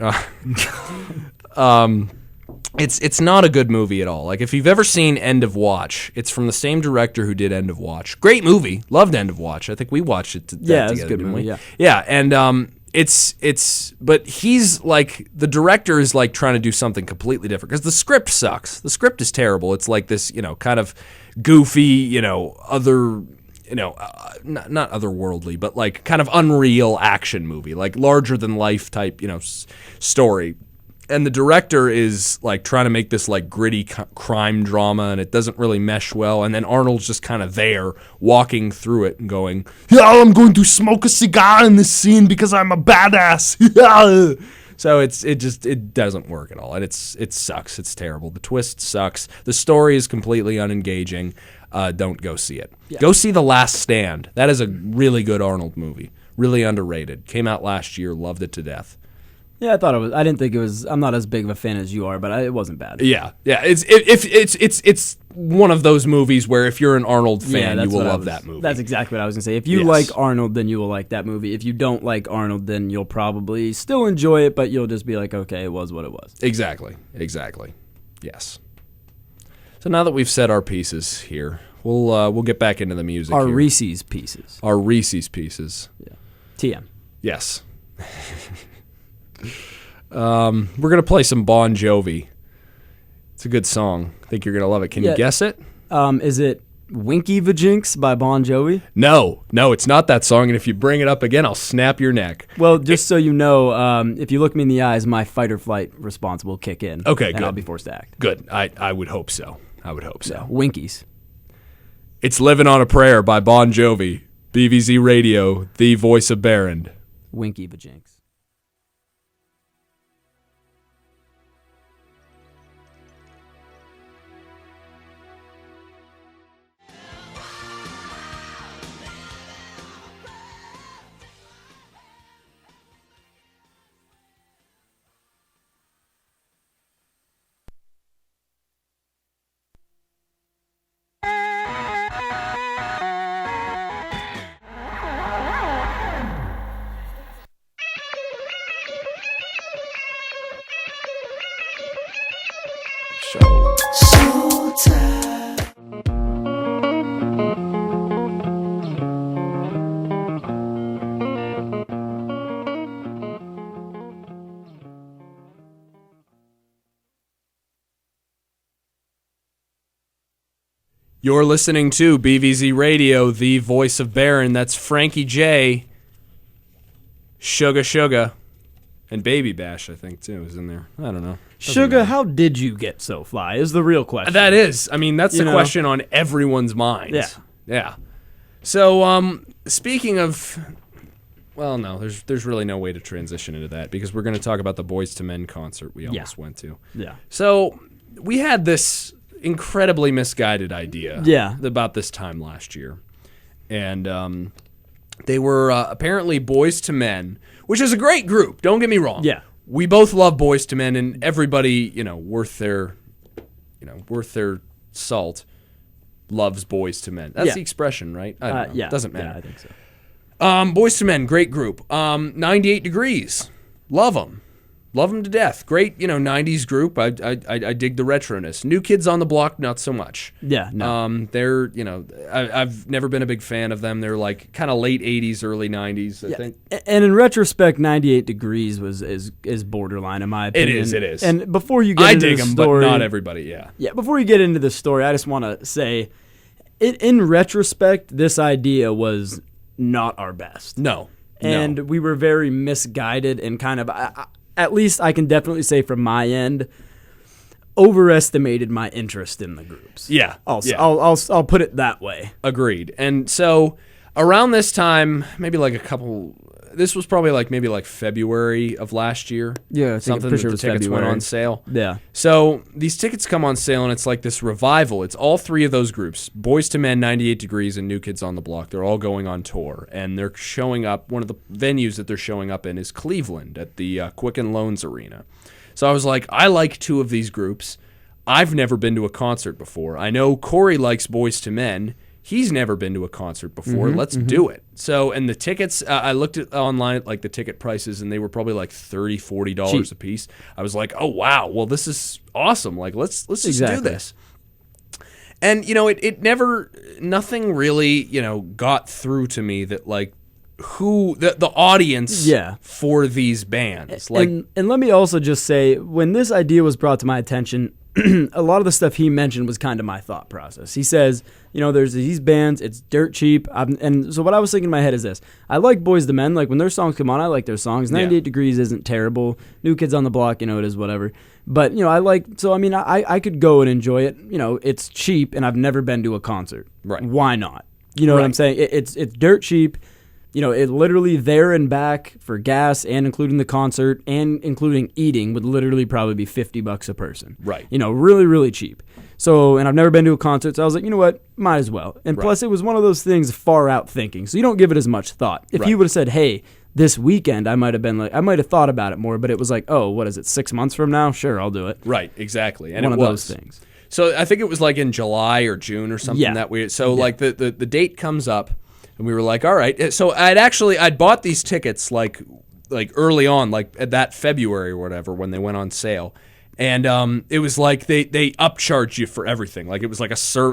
[SPEAKER 1] It's not a good movie at all. Like, if you've ever seen End of Watch, it's from the same director who did End of Watch. Great movie. Loved End of Watch. I think we watched it together.
[SPEAKER 2] It's a good movie. Yeah.
[SPEAKER 1] Yeah, and but he's like, the director is like trying to do something completely different because the script sucks. The script is terrible. It's like this, kind of goofy, other, not otherworldly, but like kind of unreal action movie, like larger than life type, story. And the director is like trying to make this like gritty crime drama, and it doesn't really mesh well. And then Arnold's just kind of there, walking through it and going,
[SPEAKER 4] "Yeah, I'm going to smoke a cigar in this scene because I'm a badass."
[SPEAKER 1] So it doesn't work at all, and it sucks. It's terrible. The twist sucks. The story is completely unengaging. Don't go see it. Yeah. Go see The Last Stand. That is a really good Arnold movie. Really underrated. Came out last year. Loved it to death.
[SPEAKER 2] Yeah, I thought it was. I didn't think it was. I'm not as big of a fan as you are, but it wasn't bad.
[SPEAKER 1] Yeah. It's one of those movies where if you're an Arnold fan, you will love that movie.
[SPEAKER 2] That's exactly what I was gonna say. If you like Arnold, then you will like that movie. If you don't like Arnold, then you'll probably still enjoy it, but you'll just be like, okay, it was what it was.
[SPEAKER 1] Exactly. Yes. So now that we've said our pieces here, we'll get back into the music.
[SPEAKER 2] Our
[SPEAKER 1] here.
[SPEAKER 2] Reese's Pieces.
[SPEAKER 1] Yeah.
[SPEAKER 2] TM.
[SPEAKER 1] Yes. We're gonna play some Bon Jovi. It's a good song. I think you're gonna love it. Can you guess it?
[SPEAKER 2] Is it Winky Vajinks by Bon Jovi?
[SPEAKER 1] No, it's not that song. And if you bring it up again, I'll snap your neck.
[SPEAKER 2] Well, just so you know, if you look me in the eyes, my fight or flight response will kick in.
[SPEAKER 1] Okay,
[SPEAKER 2] and
[SPEAKER 1] good.
[SPEAKER 2] I'll be forced to act.
[SPEAKER 1] Good. I would hope so.
[SPEAKER 2] Winkies.
[SPEAKER 1] It's "Living on a Prayer" by Bon Jovi. BVZ Radio, the voice of Barron.
[SPEAKER 2] Winky Vajinks.
[SPEAKER 1] You're listening to BVZ Radio, the voice of Barron. That's Frankie J, Sugar, and Baby Bash, I think, too, is in there. I don't know.
[SPEAKER 2] Sugar, how did you get so fly is the real question.
[SPEAKER 1] That is. I mean, that's the question on everyone's minds. Yeah. So, speaking of... Well, no, there's really no way to transition into that because we're going to talk about the Boys to Men concert we almost went to.
[SPEAKER 2] Yeah.
[SPEAKER 1] So, we had this incredibly misguided idea about this time last year. And they were apparently Boys to Men, which is a great group, don't get me wrong.
[SPEAKER 2] Yeah.
[SPEAKER 1] we both love Boys to Men, and everybody, worth their salt loves Boys to Men. That's the expression, right? I don't know.
[SPEAKER 2] Yeah.
[SPEAKER 1] Doesn't matter.
[SPEAKER 2] Yeah, I think so.
[SPEAKER 1] Boys to Men, great group. 98 Degrees, love them. Love them to death. Great, 90s group. I dig the retroness. New Kids on the Block, not so much.
[SPEAKER 2] Yeah, no.
[SPEAKER 1] They're, I've never been a big fan of them. They're like kind of late 80s, early 90s, I think.
[SPEAKER 2] And in retrospect, 98 Degrees is borderline, in my opinion.
[SPEAKER 1] It is.
[SPEAKER 2] And before you get into the story...
[SPEAKER 1] but not everybody, yeah.
[SPEAKER 2] Yeah, before you get into the story, I just want to say, in retrospect, this idea was not our best.
[SPEAKER 1] No.
[SPEAKER 2] And we were very misguided and kind of... at least I can definitely say from my end, overestimated my interest in the groups.
[SPEAKER 1] Yeah.
[SPEAKER 2] I'll put it that way.
[SPEAKER 1] Agreed. And so around this time, maybe like this was probably maybe February of last year.
[SPEAKER 2] Yeah, I think
[SPEAKER 1] something
[SPEAKER 2] for sure
[SPEAKER 1] that
[SPEAKER 2] was
[SPEAKER 1] the tickets
[SPEAKER 2] February.
[SPEAKER 1] went on sale.
[SPEAKER 2] Yeah.
[SPEAKER 1] So these tickets come on sale, and it's like this revival. It's all three of those groups, Boys to Men, 98 Degrees, and New Kids on the Block. They're all going on tour, and they're showing up. One of the venues that they're showing up in is Cleveland at the Quicken Loans Arena. So I was like, I like two of these groups. I've never been to a concert before. I know Corey likes Boys to Men. He's never been to a concert before. Let's do it. So, and the tickets, I looked at online at the ticket prices, and they were probably $30, $40 a piece. I was like, oh wow, well this is awesome. Let's just do this. And it never, nothing really got through to me that who the audience for these bands.
[SPEAKER 2] And let me also just say, when this idea was brought to my attention, a lot of the stuff he mentioned was kind of my thought process. He says, there's these bands, it's dirt cheap. And so what I was thinking in my head is this. I like Boys to Men. When their songs come on, I like their songs. 98 Degrees isn't terrible. New Kids on the Block, it is whatever. But, I could go and enjoy it. It's cheap, and I've never been to a concert.
[SPEAKER 1] Right.
[SPEAKER 2] Why not? You know what I'm saying? It's dirt cheap. It literally there and back for gas and including the concert and including eating would literally probably be $50 a person.
[SPEAKER 1] Right.
[SPEAKER 2] Really, really cheap. So, and I've never been to a concert, so I was like, you know what, might as well. And plus, it was one of those things far out thinking, so you don't give it as much thought. If you would have said, hey, this weekend, I might have thought about it more, but it was like, oh, what is it, 6 months from now? Sure, I'll do it.
[SPEAKER 1] Right, exactly. And
[SPEAKER 2] one of those things.
[SPEAKER 1] So I think it was in July or June or something that weird. So the date comes up. And we were like, all right. So I'd bought these tickets early on, at that February or whatever, when they went on sale. And it was they upcharged you for everything. It was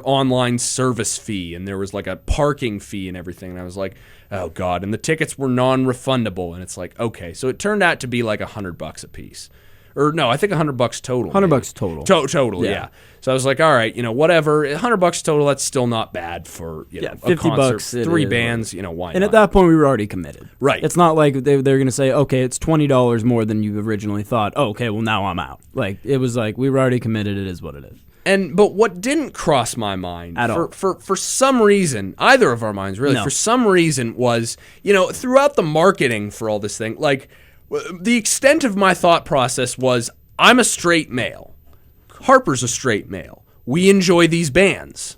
[SPEAKER 1] online service fee, and there was a parking fee and everything. And I was like, oh God. And the tickets were non-refundable. And it's okay. So it turned out to be $100 a piece. Or no, I think $100 total.
[SPEAKER 2] $100 total.
[SPEAKER 1] Total, yeah. So I was like, all right, whatever. $100 total, that's still not bad for a concert.
[SPEAKER 2] $50.
[SPEAKER 1] Three bands, why not?
[SPEAKER 2] And at that point, we were already committed.
[SPEAKER 1] Right.
[SPEAKER 2] It's not like they're going to say, okay, it's $20 more than you originally thought. Oh, okay, well now I'm out. It was we were already committed. It is what it is.
[SPEAKER 1] But what didn't cross my mind
[SPEAKER 2] at all
[SPEAKER 1] for some reason, either of our minds really, for some reason was, throughout the marketing for all this thing, the extent of my thought process was, I'm a straight male. Harper's a straight male. We enjoy these bands.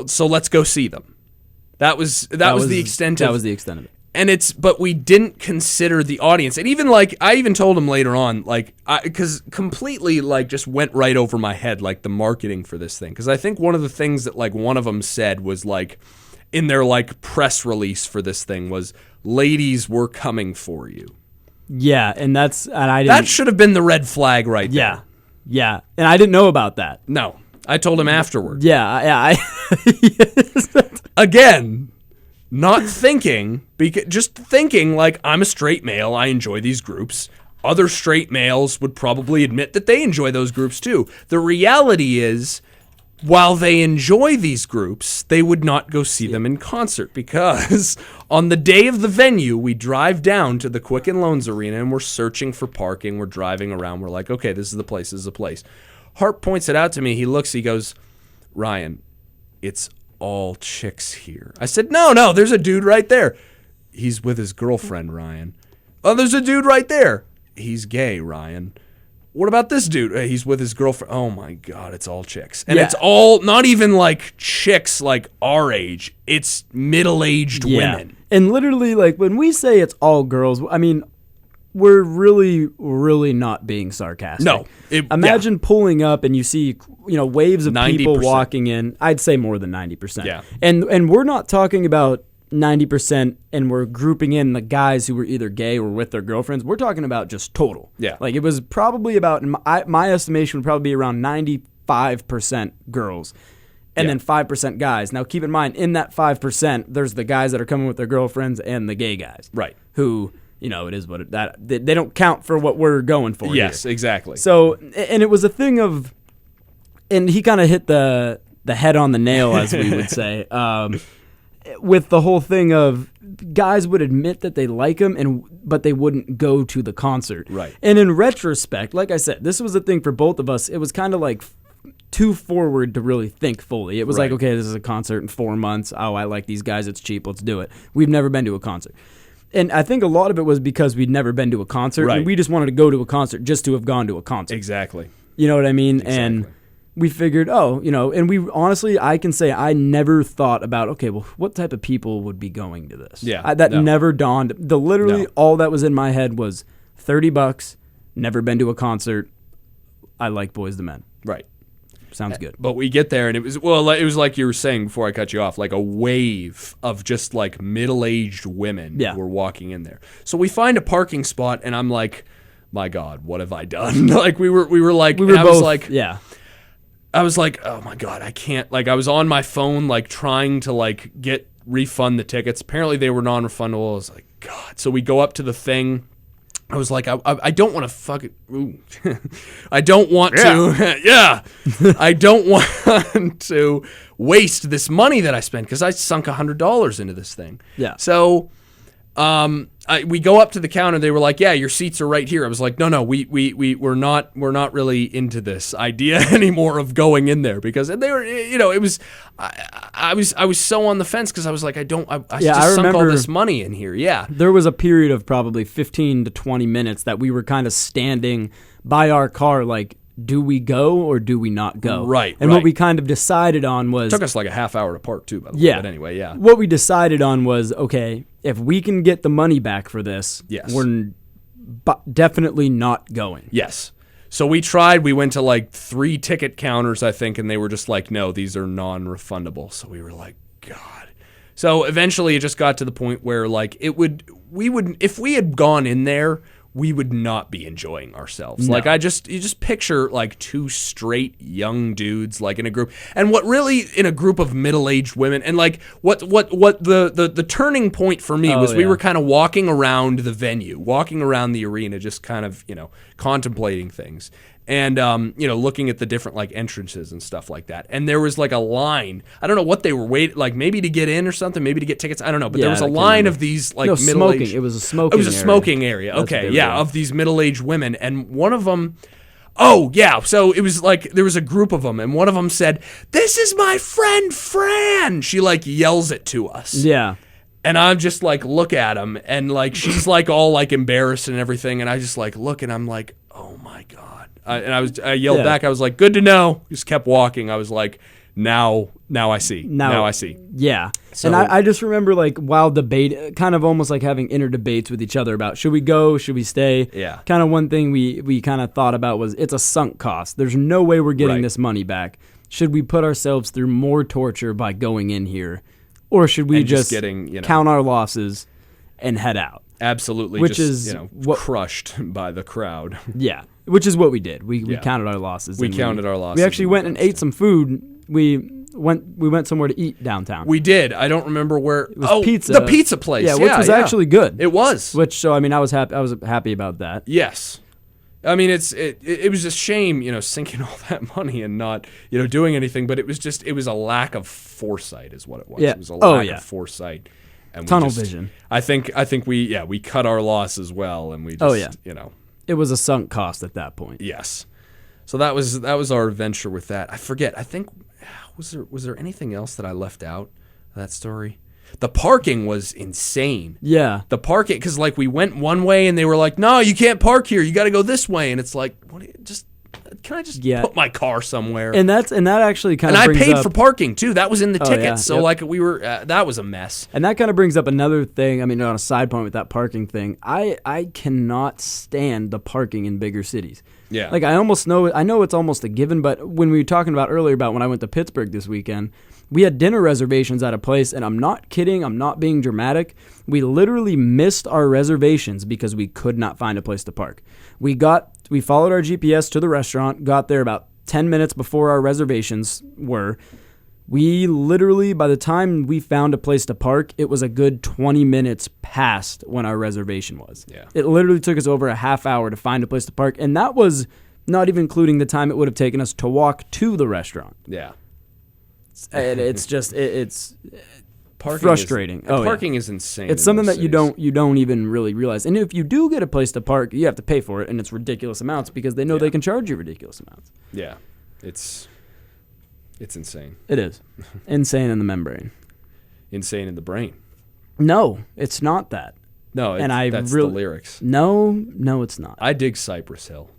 [SPEAKER 1] So let's go see them. That was the extent of
[SPEAKER 2] it.
[SPEAKER 1] And but we didn't consider the audience. And even I even told him later on, because completely just went right over my head, the marketing for this thing. Because I think one of the things that one of them said was in their press release for this thing was, ladies, we're coming for you.
[SPEAKER 2] Yeah, and I didn't.
[SPEAKER 1] That should have been the red flag right there.
[SPEAKER 2] Yeah, and I didn't know about that.
[SPEAKER 1] No, I told him afterward.
[SPEAKER 2] Yeah.
[SPEAKER 1] Again, not thinking, just thinking I'm a straight male, I enjoy these groups. Other straight males would probably admit that they enjoy those groups too. The reality is, while they enjoy these groups, they would not go see them in concert, because on the day of the venue, we drive down to the Quicken Loans Arena and we're searching for parking. We're driving around. We're like, okay, this is the place. Hart points it out to me. He looks, he goes, Ryan, it's all chicks here. I said, no, there's a dude right there. He's with his girlfriend, Ryan. Oh, there's a dude right there. He's gay, Ryan. What about this dude? He's with his girlfriend. Oh my God, it's all chicks. And it's all not even chicks our age. It's middle-aged women.
[SPEAKER 2] And literally, when we say it's all girls, I mean, we're really, really not being sarcastic.
[SPEAKER 1] No.
[SPEAKER 2] Imagine pulling up and you see, waves of people
[SPEAKER 1] 90%.
[SPEAKER 2] walking in. I'd say more than 90%.
[SPEAKER 1] Yeah.
[SPEAKER 2] And we're not talking about 90% and we're grouping in the guys who were either gay or with their girlfriends. We're talking about just total.
[SPEAKER 1] Yeah.
[SPEAKER 2] Like it was probably about, my estimation would probably be around 95% girls. And then 5% guys. Now, keep in mind, in that 5%, there's the guys that are coming with their girlfriends and the gay guys.
[SPEAKER 1] Right.
[SPEAKER 2] Who, it is what they don't count for what we're going for.
[SPEAKER 1] Yes,
[SPEAKER 2] here.
[SPEAKER 1] exactly.
[SPEAKER 2] So, and it was a thing of, and he kind of hit the head on the nail, as we would say, with the whole thing of guys would admit that they like him, but they wouldn't go to the concert.
[SPEAKER 1] Right.
[SPEAKER 2] And in retrospect, like I said, this was a thing for both of us. It was kind of like too forward to really think fully. It was like, okay, this is a concert in 4 months. Oh, I like these guys. It's cheap. Let's do it. We've never been to a concert. And I think a lot of it was because we'd never been to a concert.
[SPEAKER 1] Right.
[SPEAKER 2] And we just wanted to go to a concert just to have gone to a concert.
[SPEAKER 1] Exactly.
[SPEAKER 2] You know what I mean?
[SPEAKER 1] Exactly.
[SPEAKER 2] And we figured, and we honestly, I can say I never thought about, okay, well, what type of people would be going to this?
[SPEAKER 1] Yeah.
[SPEAKER 2] That never dawned. Literally all that was in my head was $30, never been to a concert. I like Boys to Men.
[SPEAKER 1] Right.
[SPEAKER 2] Sounds good.
[SPEAKER 1] But we get there, and it was like you were saying before I cut you off, like a wave of just like middle-aged women who were walking in there. So we find a parking spot, and I'm like, my God, what have I done? Like we were both, I was like, oh my God, I can't. Like I was on my phone, like trying to like refund the tickets. Apparently they were non-refundable. I was like, God. So we go up to the thing. I was like, I don't want to fucking. I don't want to. Yeah. I don't want to waste this money that I spent because I sunk $100 into this thing.
[SPEAKER 2] Yeah.
[SPEAKER 1] So, we go up to the counter. They were like, "Yeah, your seats are right here." I was like, "No, we're not really into this idea anymore of going in there because they were, it was, I was so on the fence because I was like, I just sunk all this money in here." Yeah.
[SPEAKER 2] There was a period of probably 15 to 20 minutes that we were kind of standing by our car, like, do we go or do we not go?
[SPEAKER 1] Right.
[SPEAKER 2] And what we kind of decided on was...
[SPEAKER 1] It took us like a half hour to park too, by the way.
[SPEAKER 2] Yeah.
[SPEAKER 1] But anyway, yeah.
[SPEAKER 2] What we decided on was, okay, if we can get the money back for this, we're definitely not going.
[SPEAKER 1] Yes. So we tried. We went to like 3 ticket counters, I think, and they were just like, no, these are non-refundable. So we were like, God. So eventually it just got to the point where like if we had gone in there, we would not be enjoying ourselves.
[SPEAKER 2] No.
[SPEAKER 1] Like you just picture like 2 straight young dudes like in a group, and what really in a group of middle-aged women, and like what the turning point for me was we were kind of walking around the venue, walking around the arena, just kind of contemplating things. And, looking at the different, like, entrances and stuff like that. And there was, like, a line. I don't know what they were waiting, like, maybe to get in or something, maybe to get tickets. I don't know. But there was a line of these, like, middle-aged...
[SPEAKER 2] smoking. It was a smoking area.
[SPEAKER 1] It was a smoking area.
[SPEAKER 2] That's
[SPEAKER 1] Okay, yeah, of these middle-aged women. And one of them... Oh, yeah. So it was, like, there was a group of them. And one of them said, "This is my friend Fran." She, like, yells it to us.
[SPEAKER 2] Yeah.
[SPEAKER 1] And I'm just, like, look at him. And, like, she's, like, all, like, embarrassed and everything. And I just, like, look. And I'm like, oh, my God. I yelled back. I was like, "Good to know." Just kept walking. I was like, now I see. Now I see.
[SPEAKER 2] Yeah.
[SPEAKER 1] So,
[SPEAKER 2] and I just remember like while debate, kind of almost like having inner debates with each other about should we go, should we stay?
[SPEAKER 1] Yeah.
[SPEAKER 2] Kind of one thing we kind of thought about was it's a sunk cost. There's no way we're getting this money back. Should we put ourselves through more torture by going in here, or should we just count our losses and head out?
[SPEAKER 1] Absolutely.
[SPEAKER 2] Which
[SPEAKER 1] just,
[SPEAKER 2] is
[SPEAKER 1] crushed by the crowd.
[SPEAKER 2] Yeah. Which is what we did. We counted our losses.
[SPEAKER 1] We counted our losses.
[SPEAKER 2] We actually went and ate some food. We went somewhere to eat downtown.
[SPEAKER 1] We did. I don't remember where.
[SPEAKER 2] It was pizza.
[SPEAKER 1] The pizza place.
[SPEAKER 2] Yeah, which was actually good.
[SPEAKER 1] It was.
[SPEAKER 2] I mean, I was happy about that.
[SPEAKER 1] Yes. I mean, it was a shame, sinking all that money and not, doing anything. But it was a lack of foresight, is what it was.
[SPEAKER 2] Yeah.
[SPEAKER 1] It was a lack of foresight. And
[SPEAKER 2] tunnel vision.
[SPEAKER 1] I think we cut our loss as well, and we just,
[SPEAKER 2] It was a sunk cost at that point.
[SPEAKER 1] Yes. So that was our adventure with that. I forget. I think was there anything else that I left out of that story? The parking was insane.
[SPEAKER 2] Yeah.
[SPEAKER 1] The parking, because like we went one way and they were like, "No, you can't park here. You got to go this way." And it's like, can I just
[SPEAKER 2] Yeah.
[SPEAKER 1] put my car somewhere?
[SPEAKER 2] And that actually kind
[SPEAKER 1] And
[SPEAKER 2] of
[SPEAKER 1] I
[SPEAKER 2] brings
[SPEAKER 1] paid
[SPEAKER 2] up,
[SPEAKER 1] for parking too. That was in the ticket.
[SPEAKER 2] yeah,
[SPEAKER 1] So
[SPEAKER 2] yep.
[SPEAKER 1] like we were, that was a mess.
[SPEAKER 2] And that kind of brings up another thing. I mean, on a side point with that parking thing, I cannot stand the parking in bigger cities.
[SPEAKER 1] Yeah.
[SPEAKER 2] Like I know it's almost a given, but when we were talking about earlier about when I went to Pittsburgh this weekend, we had dinner reservations at a place, and I'm not kidding, I'm not being dramatic. We literally missed our reservations because we could not find a place to park. We followed our GPS to the restaurant, got there about 10 minutes before our reservations were. We literally, by the time we found a place to park, it was a good 20 minutes past when our reservation was.
[SPEAKER 1] Yeah.
[SPEAKER 2] It literally took us over a half hour to find a place to park, and that was not even including the time it would have taken us to walk to the restaurant.
[SPEAKER 1] Yeah.
[SPEAKER 2] And it's just it's
[SPEAKER 1] Parking
[SPEAKER 2] frustrating.
[SPEAKER 1] Parking is insane.
[SPEAKER 2] It's
[SPEAKER 1] in
[SPEAKER 2] something
[SPEAKER 1] those
[SPEAKER 2] that
[SPEAKER 1] cities.
[SPEAKER 2] you don't even really realize. And if you do get a place to park, you have to pay for it, and it's ridiculous amounts because they know they can charge you ridiculous amounts.
[SPEAKER 1] Yeah. It's insane.
[SPEAKER 2] It is insane in the membrane.
[SPEAKER 1] Insane in the brain.
[SPEAKER 2] No, it's not that.
[SPEAKER 1] No, that's the lyrics.
[SPEAKER 2] No, it's not.
[SPEAKER 1] I dig Cypress Hill.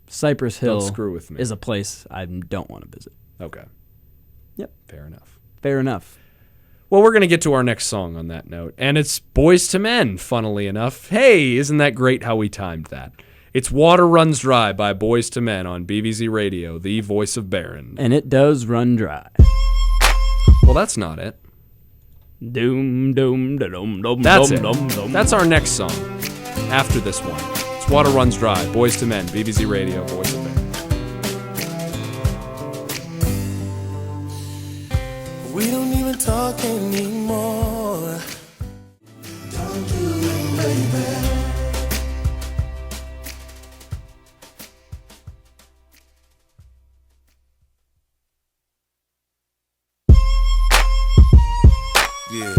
[SPEAKER 2] Cypress Hill
[SPEAKER 1] Don't screw with me.
[SPEAKER 2] is a place I don't want to visit.
[SPEAKER 1] Okay.
[SPEAKER 2] Yep.
[SPEAKER 1] Fair enough.
[SPEAKER 2] Fair enough.
[SPEAKER 1] Well, we're going to get to our next song on that note, and it's Boys to Men, funnily enough. Hey, isn't that great how we timed that? It's Water Runs Dry by Boys to Men on BVZ Radio, the voice of Barron.
[SPEAKER 2] And it does run dry.
[SPEAKER 1] Well, that's not it.
[SPEAKER 2] Doom, doom, da, dum, dum,
[SPEAKER 1] That's
[SPEAKER 2] dum,
[SPEAKER 1] it.
[SPEAKER 2] dum, dum.
[SPEAKER 1] That's our next song after this one. It's Water Runs Dry, Boys to Men, BVZ Radio, voice of Barron.
[SPEAKER 5] We don't even talk anymore. Don't do it, baby. Yeah.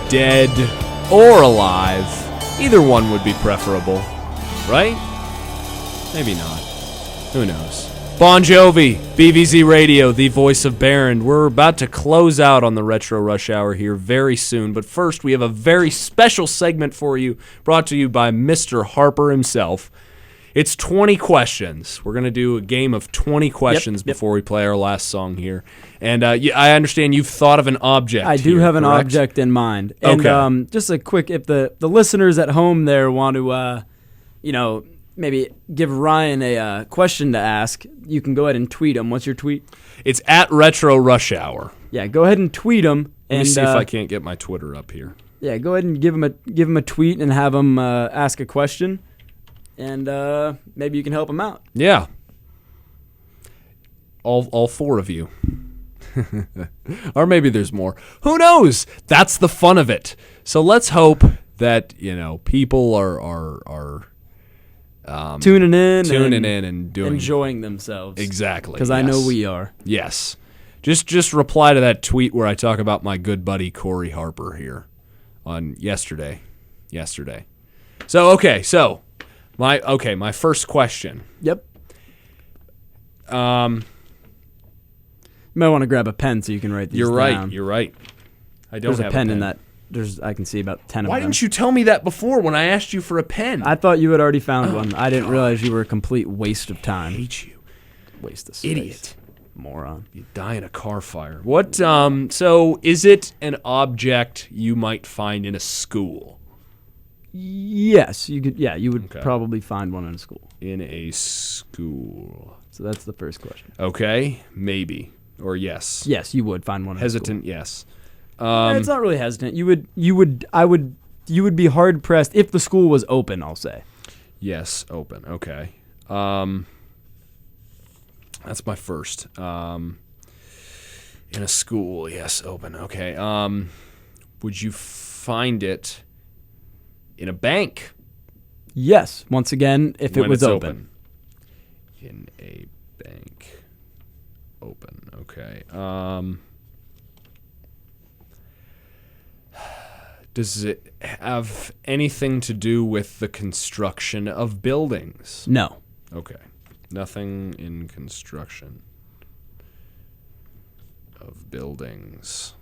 [SPEAKER 1] Dead or alive, either one would be preferable, right? Maybe not. Who knows? Bon Jovi, BVZ Radio, the voice of Barron. We're about to close out on the Retro Rush Hour here very soon, but first we have a very special segment for you, brought to you by Mr. Harper himself. It's 20 questions. We're going to do a game of 20 questions before we play our last song here. And I understand you've thought of an object.
[SPEAKER 2] I do have an object in mind. And
[SPEAKER 1] Okay.
[SPEAKER 2] just a quick, if the listeners at home there want to, maybe give Ryan a question to ask, you can go ahead and tweet him. What's your tweet?
[SPEAKER 1] It's at Retro Rush Hour.
[SPEAKER 2] Yeah, go ahead and tweet him.
[SPEAKER 1] Let me
[SPEAKER 2] And
[SPEAKER 1] see if I can't get my Twitter up here.
[SPEAKER 2] yeah, go ahead and give him a tweet and have him ask a question, and maybe you can help him out.
[SPEAKER 1] Yeah. All four of you. Or maybe there's more. Who knows? That's the fun of it. So let's hope that, people are
[SPEAKER 2] Tuning in
[SPEAKER 1] and doing
[SPEAKER 2] enjoying themselves.
[SPEAKER 1] exactly.
[SPEAKER 2] Because I know we are.
[SPEAKER 1] Yes. Just reply to that tweet where I talk about my good buddy Corey Harper here on yesterday. So my first question.
[SPEAKER 2] Yep. You might want to grab a pen so you can write these
[SPEAKER 1] You're right.
[SPEAKER 2] down.
[SPEAKER 1] You're right. I don't
[SPEAKER 2] There's
[SPEAKER 1] have
[SPEAKER 2] a pen in that. I can see about 10
[SPEAKER 1] Why
[SPEAKER 2] of them.
[SPEAKER 1] didn't you tell me that before when I asked you for a pen?
[SPEAKER 2] I thought you had already found one. I didn't realize you were a complete waste of
[SPEAKER 1] I
[SPEAKER 2] time.
[SPEAKER 1] hate you.
[SPEAKER 2] Waste of space.
[SPEAKER 1] Idiot.
[SPEAKER 2] Moron.
[SPEAKER 1] You die in a car fire. What? So is it an object you might find in a school?
[SPEAKER 2] Yes, you could. Yeah, you would
[SPEAKER 1] Okay.
[SPEAKER 2] probably find one in a school.
[SPEAKER 1] In a school.
[SPEAKER 2] So that's the first question.
[SPEAKER 1] Okay, maybe or yes.
[SPEAKER 2] Yes, you would find one.
[SPEAKER 1] Hesitant, yes.
[SPEAKER 2] It's not really hesitant. You would be hard pressed if the school was open. I'll say.
[SPEAKER 1] Yes, open. Okay. That's my first. In a school, yes, open. Okay. Would you find it in a bank?
[SPEAKER 2] Yes. Once again, if it
[SPEAKER 1] when
[SPEAKER 2] was
[SPEAKER 1] it's
[SPEAKER 2] open.
[SPEAKER 1] In a bank. Open. Okay. Does it have anything to do with the construction of buildings?
[SPEAKER 2] No.
[SPEAKER 1] Okay. Nothing in construction of buildings.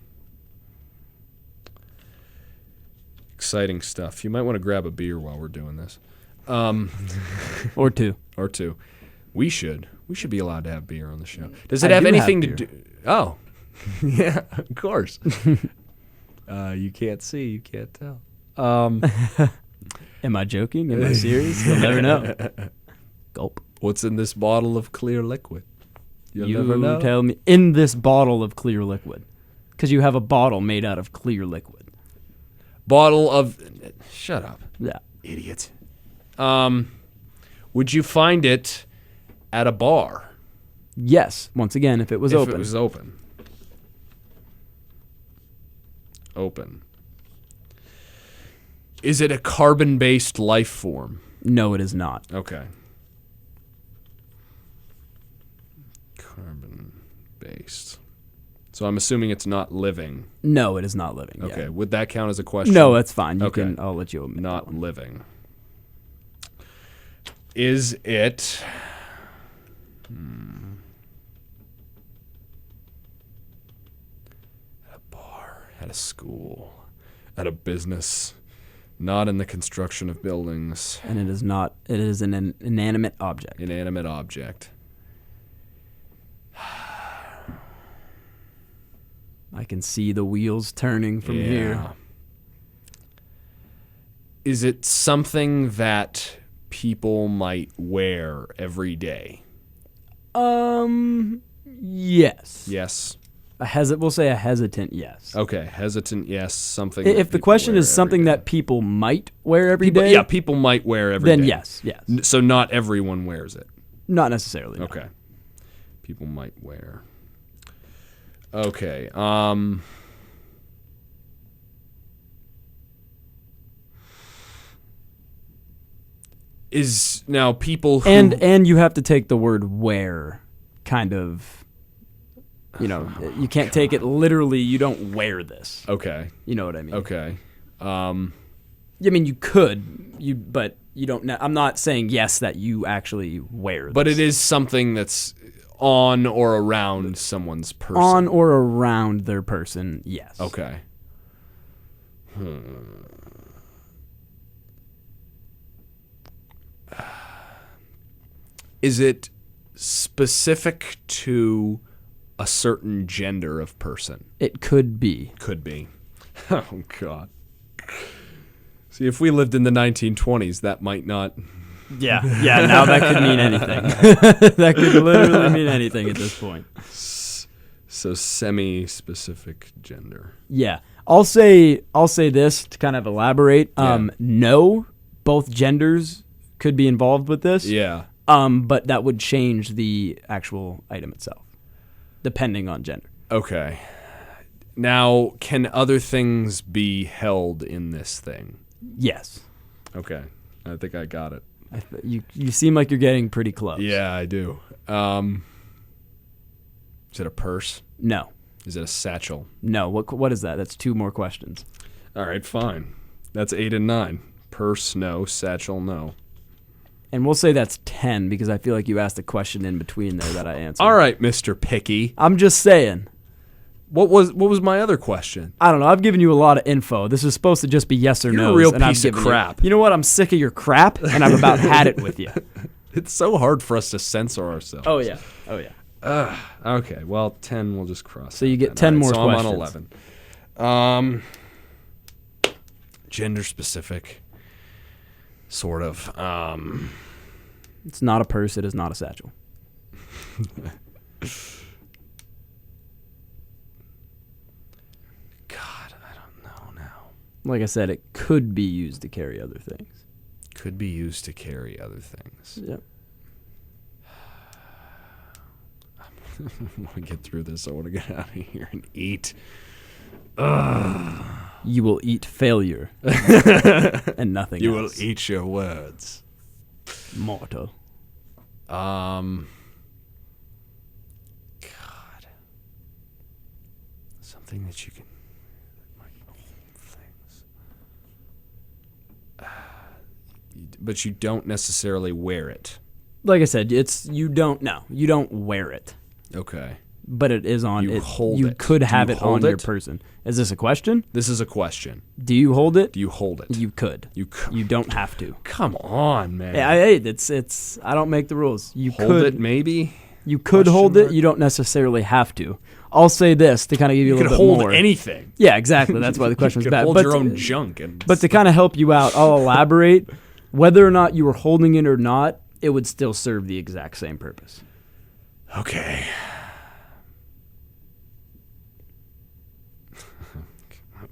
[SPEAKER 1] Exciting stuff. You might want to grab a beer while we're doing this.
[SPEAKER 2] Or two.
[SPEAKER 1] Or two. We should be allowed to have beer on the show. Does it
[SPEAKER 2] I
[SPEAKER 1] have
[SPEAKER 2] do
[SPEAKER 1] anything
[SPEAKER 2] have
[SPEAKER 1] to
[SPEAKER 2] beer.
[SPEAKER 1] do? Oh. Yeah, of course. You can't see, you can't tell.
[SPEAKER 2] Am I joking? Am I serious? You'll never know. Gulp.
[SPEAKER 1] What's in this bottle of clear liquid? You'll
[SPEAKER 2] You
[SPEAKER 1] never know.
[SPEAKER 2] tell me. In this bottle of clear liquid. Because you have a bottle made out of clear liquid.
[SPEAKER 1] Bottle of... Shut up,
[SPEAKER 2] Yeah.
[SPEAKER 1] idiot. Would you find it at a bar?
[SPEAKER 2] Yes. Once again, if it was
[SPEAKER 1] if
[SPEAKER 2] open.
[SPEAKER 1] it was open. Open. Is it a carbon-based life form?
[SPEAKER 2] No, it is not.
[SPEAKER 1] Okay. Carbon-based. So I'm assuming it's not living.
[SPEAKER 2] No, it is not living.
[SPEAKER 1] Okay.
[SPEAKER 2] Yeah.
[SPEAKER 1] Would that count as a question?
[SPEAKER 2] No, that's fine. You
[SPEAKER 1] Okay.
[SPEAKER 2] can. I'll let you omit that
[SPEAKER 1] Not
[SPEAKER 2] one.
[SPEAKER 1] living. Is it... At a bar, at a school, at a business, not in the construction of buildings,
[SPEAKER 2] And it is not. It is an inanimate object.
[SPEAKER 1] inanimate object.
[SPEAKER 2] I can see the wheels turning from here.
[SPEAKER 1] Is it something that people might wear every day?
[SPEAKER 2] Yes.
[SPEAKER 1] Yes.
[SPEAKER 2] We'll say a hesitant yes.
[SPEAKER 1] Okay. Hesitant, yes. Something.
[SPEAKER 2] If
[SPEAKER 1] that
[SPEAKER 2] the
[SPEAKER 1] people
[SPEAKER 2] question
[SPEAKER 1] wear
[SPEAKER 2] is something
[SPEAKER 1] every day.
[SPEAKER 2] that people might wear every
[SPEAKER 1] People-
[SPEAKER 2] day,
[SPEAKER 1] yeah, people might wear every day.
[SPEAKER 2] then yes.
[SPEAKER 1] So not everyone wears it.
[SPEAKER 2] Not necessarily. No.
[SPEAKER 1] Okay. People might wear. Okay. Is now people who
[SPEAKER 2] And you have to take the word wear kind of, you can't take it literally. You don't wear this.
[SPEAKER 1] okay.
[SPEAKER 2] You know what I mean?
[SPEAKER 1] Okay.
[SPEAKER 2] I mean, you could, but you don't. I'm not saying yes that you actually wear this.
[SPEAKER 1] But it is something that's on or around someone's person.
[SPEAKER 2] on or around their person. Yes.
[SPEAKER 1] Okay. Is it specific to a certain gender of person?
[SPEAKER 2] It could be.
[SPEAKER 1] Could be. Oh, God. See, if we lived in the 1920s, that might not...
[SPEAKER 2] Yeah. Yeah. Now that could mean anything. That could literally mean anything at this point.
[SPEAKER 1] So semi-specific gender.
[SPEAKER 2] Yeah. I'll say this to kind of elaborate.
[SPEAKER 1] Yeah.
[SPEAKER 2] No, both genders could be involved with this.
[SPEAKER 1] Yeah.
[SPEAKER 2] But that would change the actual item itself, depending on gender.
[SPEAKER 1] Okay. Now, can other things be held in this thing?
[SPEAKER 2] Yes.
[SPEAKER 1] Okay. I think I got it.
[SPEAKER 2] You seem like you're getting pretty close.
[SPEAKER 1] Yeah, I do. Is it a purse?
[SPEAKER 2] No.
[SPEAKER 1] Is it a satchel?
[SPEAKER 2] No. What is that? That's two more questions.
[SPEAKER 1] All right, fine. That's 8 and 9. Purse, no. Satchel, no.
[SPEAKER 2] And we'll say that's 10 because I feel like you asked a question in between there that I answered.
[SPEAKER 1] All right, Mr. Picky.
[SPEAKER 2] I'm just saying.
[SPEAKER 1] What was my other question?
[SPEAKER 2] I don't know. I've given you a lot of info. This is supposed to just be yes or
[SPEAKER 1] You're
[SPEAKER 2] no.
[SPEAKER 1] a real piece of crap.
[SPEAKER 2] You know what? I'm sick of your crap, and I've about had it with you.
[SPEAKER 1] It's so hard for us to censor ourselves.
[SPEAKER 2] Oh yeah. Oh yeah.
[SPEAKER 1] Okay, well, 10 we'll just cross.
[SPEAKER 2] So you
[SPEAKER 1] out
[SPEAKER 2] get
[SPEAKER 1] then.
[SPEAKER 2] 10
[SPEAKER 1] All
[SPEAKER 2] more
[SPEAKER 1] so
[SPEAKER 2] questions.
[SPEAKER 1] I'm on 11. Gender specific. Sort of.
[SPEAKER 2] It's not a purse. It is not a satchel.
[SPEAKER 1] God, I don't know now.
[SPEAKER 2] Like I said, it could be used to carry other things.
[SPEAKER 1] Could be used to carry other things.
[SPEAKER 2] Yep.
[SPEAKER 1] want to get through this. I want to get out of here and eat.
[SPEAKER 2] You will eat failure and nothing
[SPEAKER 1] You
[SPEAKER 2] else.
[SPEAKER 1] will eat your words.
[SPEAKER 2] Mortal.
[SPEAKER 1] God. Something that you can... things. But you don't necessarily wear it.
[SPEAKER 2] Like I said, you don't wear it,
[SPEAKER 1] Okay.
[SPEAKER 2] but it is on.
[SPEAKER 1] You hold
[SPEAKER 2] You
[SPEAKER 1] it.
[SPEAKER 2] could
[SPEAKER 1] Do
[SPEAKER 2] have
[SPEAKER 1] you
[SPEAKER 2] it on
[SPEAKER 1] hold
[SPEAKER 2] your
[SPEAKER 1] it?
[SPEAKER 2] person. Is this a question?
[SPEAKER 1] This is a question.
[SPEAKER 2] Do you hold it?
[SPEAKER 1] Do you hold it?
[SPEAKER 2] You could.
[SPEAKER 1] You
[SPEAKER 2] You don't have to.
[SPEAKER 1] Come on, man.
[SPEAKER 2] Hey, it's. I don't make the rules. You
[SPEAKER 1] Hold
[SPEAKER 2] could.
[SPEAKER 1] it, maybe?
[SPEAKER 2] You could
[SPEAKER 1] Question
[SPEAKER 2] hold
[SPEAKER 1] mark?
[SPEAKER 2] it. You don't necessarily have to. I'll say this to kind of give you,
[SPEAKER 1] You
[SPEAKER 2] a
[SPEAKER 1] could
[SPEAKER 2] little bit
[SPEAKER 1] hold
[SPEAKER 2] more.
[SPEAKER 1] anything.
[SPEAKER 2] Yeah, exactly. That's why the question's
[SPEAKER 1] You could
[SPEAKER 2] bad.
[SPEAKER 1] hold
[SPEAKER 2] but
[SPEAKER 1] your own junk.
[SPEAKER 2] But to kind of help you out, I'll elaborate. Whether or not you were holding it or not, it would still serve the exact same purpose.
[SPEAKER 1] Okay.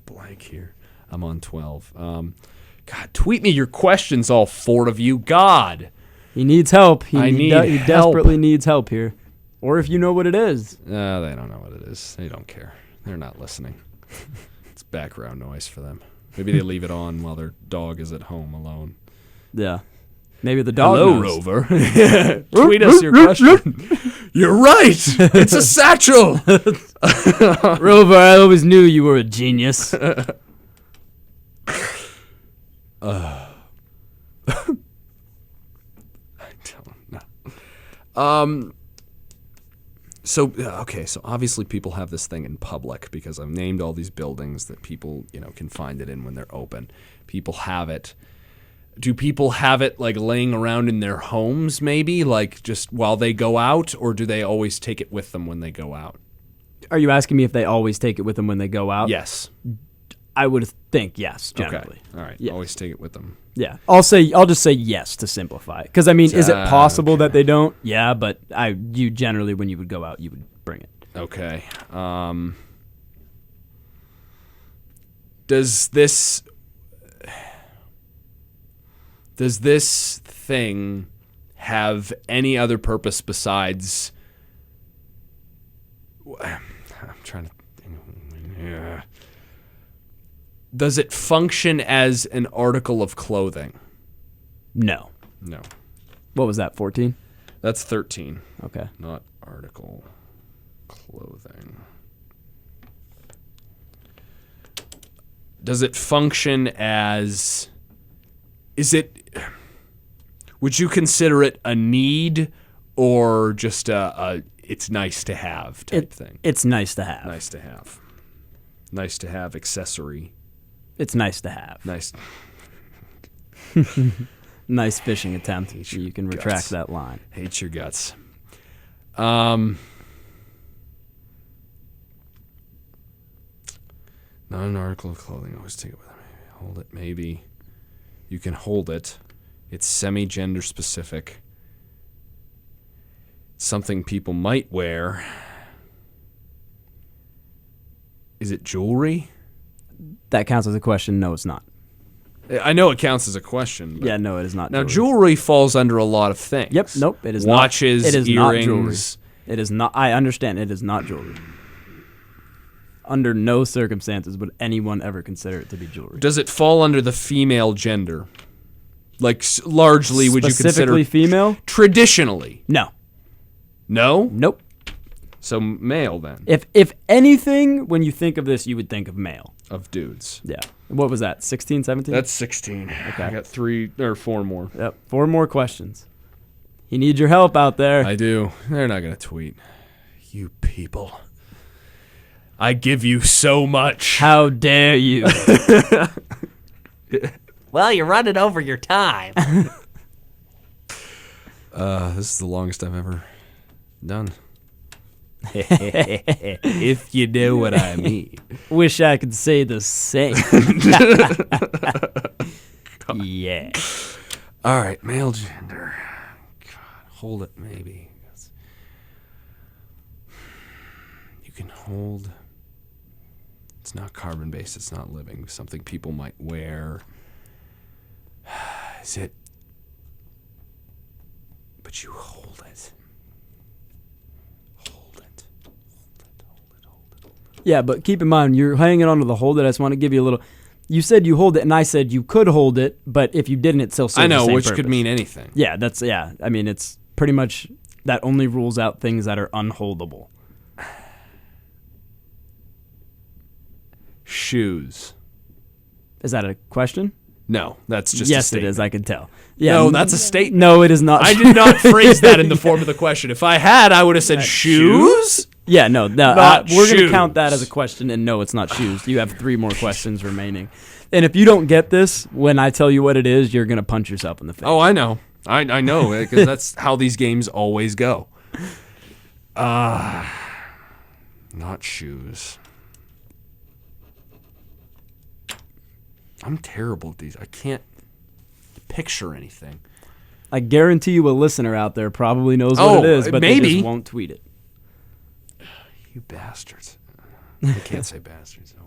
[SPEAKER 1] Blank here. I'm on 12. God, tweet me your questions, all 4 of you. God.
[SPEAKER 2] He needs help. He
[SPEAKER 1] need
[SPEAKER 2] he
[SPEAKER 1] help.
[SPEAKER 2] desperately needs help here. Or if you know what it is.
[SPEAKER 1] They don't know what it is. They don't care. They're not listening. It's background noise for them. Maybe they leave it on while their dog is at home alone.
[SPEAKER 2] Yeah. Maybe the dog
[SPEAKER 1] Hello,
[SPEAKER 2] knows.
[SPEAKER 1] Rover. Tweet us your question. You're right. It's a satchel.
[SPEAKER 2] Rover, I always knew you were a genius.
[SPEAKER 1] I don't know. So obviously people have this thing in public because I've named all these buildings that people, can find it in when they're open. People have it. Do people have it like laying around in their homes maybe, like just while they go out, or do they always take it with them when they go out?
[SPEAKER 2] Are you asking me if they always take it with them when they go out?
[SPEAKER 1] Yes.
[SPEAKER 2] I would think yes, generally.
[SPEAKER 1] Okay. All right.
[SPEAKER 2] Yes.
[SPEAKER 1] Always take it with them.
[SPEAKER 2] Yeah. I'll just say yes to simplify. Because I mean, is it possible that they don't? Yeah, but you generally, when you would go out, you would bring it.
[SPEAKER 1] Okay. Does this thing have any other purpose besides... I'm trying to think. Yeah. Does it function as an article of clothing?
[SPEAKER 2] No.
[SPEAKER 1] No.
[SPEAKER 2] What was that, 14?
[SPEAKER 1] That's 13.
[SPEAKER 2] Okay.
[SPEAKER 1] Not article clothing. Does it function as... Would you consider it a need or just a it's nice to have type thing?
[SPEAKER 2] It's nice to have.
[SPEAKER 1] Nice to have. Nice to have accessory.
[SPEAKER 2] It's nice to have.
[SPEAKER 1] Nice.
[SPEAKER 2] Nice fishing attempt. You can
[SPEAKER 1] guts.
[SPEAKER 2] retract that line.
[SPEAKER 1] Hate your guts. Not an article of clothing. Always take it with me. Hold it. Maybe. You can hold it. It's semi-gender specific. Something people might wear. Is it jewelry?
[SPEAKER 2] That counts as a question. No, it's not.
[SPEAKER 1] I know it counts as a question. But
[SPEAKER 2] Yeah, no, it is not.
[SPEAKER 1] Now, jewelry falls under a lot of things.
[SPEAKER 2] Yep. Nope. It is
[SPEAKER 1] Watches,
[SPEAKER 2] not. It is
[SPEAKER 1] earrings.
[SPEAKER 2] not jewelry. It is not. I understand. It is not jewelry. Under no circumstances would anyone ever consider it to be jewelry.
[SPEAKER 1] Does it fall under the female gender? Like, largely, would you consider...
[SPEAKER 2] Specifically female?
[SPEAKER 1] Traditionally.
[SPEAKER 2] No.
[SPEAKER 1] No?
[SPEAKER 2] Nope.
[SPEAKER 1] So male, then.
[SPEAKER 2] If anything, when you think of this, you would think of male.
[SPEAKER 1] Of dudes.
[SPEAKER 2] Yeah. What was that? 16, 17?
[SPEAKER 1] That's 16.
[SPEAKER 2] Okay.
[SPEAKER 1] I got 4 more.
[SPEAKER 2] Yep. 4 more questions. He needs your help out there.
[SPEAKER 1] I do. They're not going to tweet. You people. I give you so much.
[SPEAKER 2] How dare you?
[SPEAKER 6] Well, you're running over your time.
[SPEAKER 1] This is the longest I've ever done. If you know what I mean.
[SPEAKER 2] Wish I could say the same. Yeah.
[SPEAKER 1] All right, male gender. God, hold it, maybe. You can hold. It's not carbon-based. It's not living. Something people might wear. Is it? But you hold it. Hold
[SPEAKER 2] Yeah, but keep in mind, you're hanging on to the hold it. I just want to give you a little. You said you hold it, and I said you could hold it, but if you didn't, it still serves
[SPEAKER 1] I know,
[SPEAKER 2] the same
[SPEAKER 1] which
[SPEAKER 2] purpose.
[SPEAKER 1] could mean anything.
[SPEAKER 2] Yeah, I mean, it's pretty much that only rules out things that are unholdable.
[SPEAKER 1] Shoes.
[SPEAKER 2] Is that a question?
[SPEAKER 1] No, that's just
[SPEAKER 2] Yes,
[SPEAKER 1] a
[SPEAKER 2] it
[SPEAKER 1] statement.
[SPEAKER 2] is. I can tell. Yeah,
[SPEAKER 1] No, that's a statement.
[SPEAKER 2] No, it is not.
[SPEAKER 1] I did not phrase that in the form of the question. If I had, I would have said shoes.
[SPEAKER 2] Yeah, no,
[SPEAKER 1] Not
[SPEAKER 2] we're going to
[SPEAKER 1] shoes.
[SPEAKER 2] count that as a question, and no, it's not shoes. You have 3 more questions remaining. And if you don't get this, when I tell you what it is, you're going to punch yourself in the face.
[SPEAKER 1] Oh, I know. I know, because that's how these games always go. Not shoes. I'm terrible at these. I can't picture anything.
[SPEAKER 2] I guarantee you a listener out there probably knows what it is, but they
[SPEAKER 1] maybe.
[SPEAKER 2] just won't tweet it.
[SPEAKER 1] You bastards. I can't say bastards. Oh,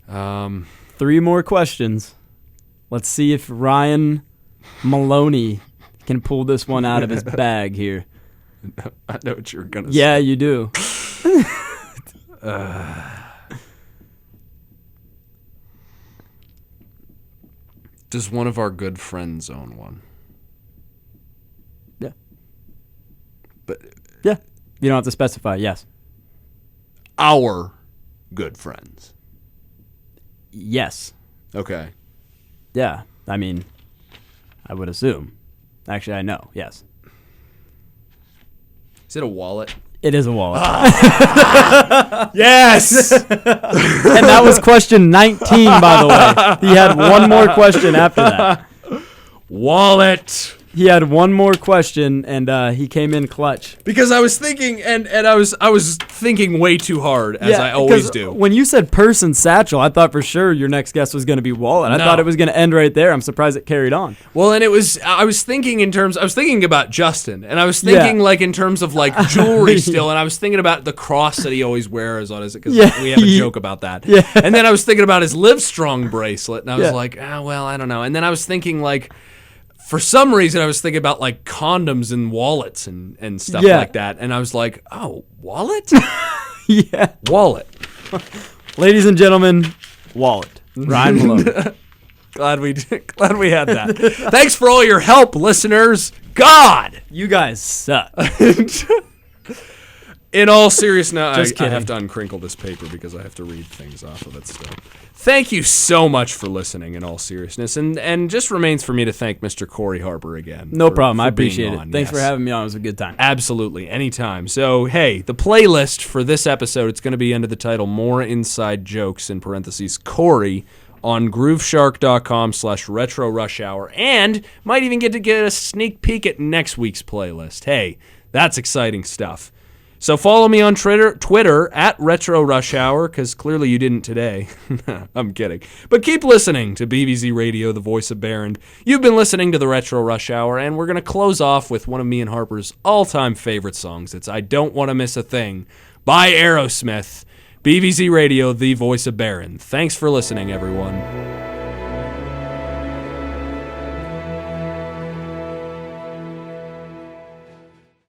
[SPEAKER 1] well.
[SPEAKER 2] 3 more questions. Let's see if Ryan Maloney can pull this one out of his bag here.
[SPEAKER 1] I know what you're going to say.
[SPEAKER 2] Yeah, you do.
[SPEAKER 1] Does one of our good friends own one?
[SPEAKER 2] Yeah.
[SPEAKER 1] But
[SPEAKER 2] Yeah. You don't have to specify. Yes.
[SPEAKER 1] our good friends.
[SPEAKER 2] Yes.
[SPEAKER 1] Okay.
[SPEAKER 2] Yeah. I mean, I would assume. Actually, I know. Yes.
[SPEAKER 1] Is it a wallet?
[SPEAKER 2] It is a wallet.
[SPEAKER 1] Yes!
[SPEAKER 2] And that was question 19, by the way. He had one more question after that.
[SPEAKER 1] Wallet.
[SPEAKER 2] He had one more question, and he came in clutch.
[SPEAKER 1] Because I was thinking, and I was thinking way too hard, as I always
[SPEAKER 2] 'cause
[SPEAKER 1] do.
[SPEAKER 2] When you said purse and satchel, I thought for sure your next guess was going to be wallet. I
[SPEAKER 1] No.
[SPEAKER 2] thought it was going to end right there. I'm surprised it carried on.
[SPEAKER 1] Well, and I was thinking about Justin, and I was thinking like in terms of like jewelry still, and I was thinking about the cross that he always wears on his, because
[SPEAKER 2] Yeah.
[SPEAKER 1] we have a joke about that.
[SPEAKER 2] Yeah.
[SPEAKER 1] And then I was thinking about his Livestrong bracelet, and I was
[SPEAKER 2] Yeah.
[SPEAKER 1] like, well, I don't know. And then I was thinking like, for some reason, I was thinking about like condoms and wallets and stuff
[SPEAKER 2] Yeah.
[SPEAKER 1] like that, and I was like, oh, wallet?
[SPEAKER 2] Yeah.
[SPEAKER 1] Wallet.
[SPEAKER 2] Ladies and gentlemen, wallet. Ryan Malone.
[SPEAKER 1] Glad we had that. Thanks for all your help, listeners. God.
[SPEAKER 2] You guys suck.
[SPEAKER 1] In all seriousness,
[SPEAKER 2] Just
[SPEAKER 1] I
[SPEAKER 2] kidding.
[SPEAKER 1] have to uncrinkle this paper because I have to read things off of it still. Thank you so much for listening, in all seriousness. And just remains for me to thank Mr. Corey Harper again.
[SPEAKER 2] No
[SPEAKER 1] for-
[SPEAKER 2] problem. I
[SPEAKER 1] for being
[SPEAKER 2] appreciate it.
[SPEAKER 1] on.
[SPEAKER 2] Thanks for
[SPEAKER 1] Yes.
[SPEAKER 2] having me on. It was a good time.
[SPEAKER 1] Absolutely. Anytime. So, hey, the playlist for this episode, it's going to be under the title More Inside Jokes, in parentheses, Corey, on grooveshark.com/retro rush hour, and might even get a sneak peek at next week's playlist. Hey, that's exciting stuff. So follow me on Twitter at Retro Rush Hour, because clearly you didn't today. I'm kidding. But keep listening to BVZ Radio, the voice of Barron. You've been listening to the Retro Rush Hour, and we're going to close off with one of me and Harper's all-time favorite songs. It's I Don't Want to Miss a Thing by Aerosmith. BVZ Radio, the voice of Barron. Thanks for listening, everyone.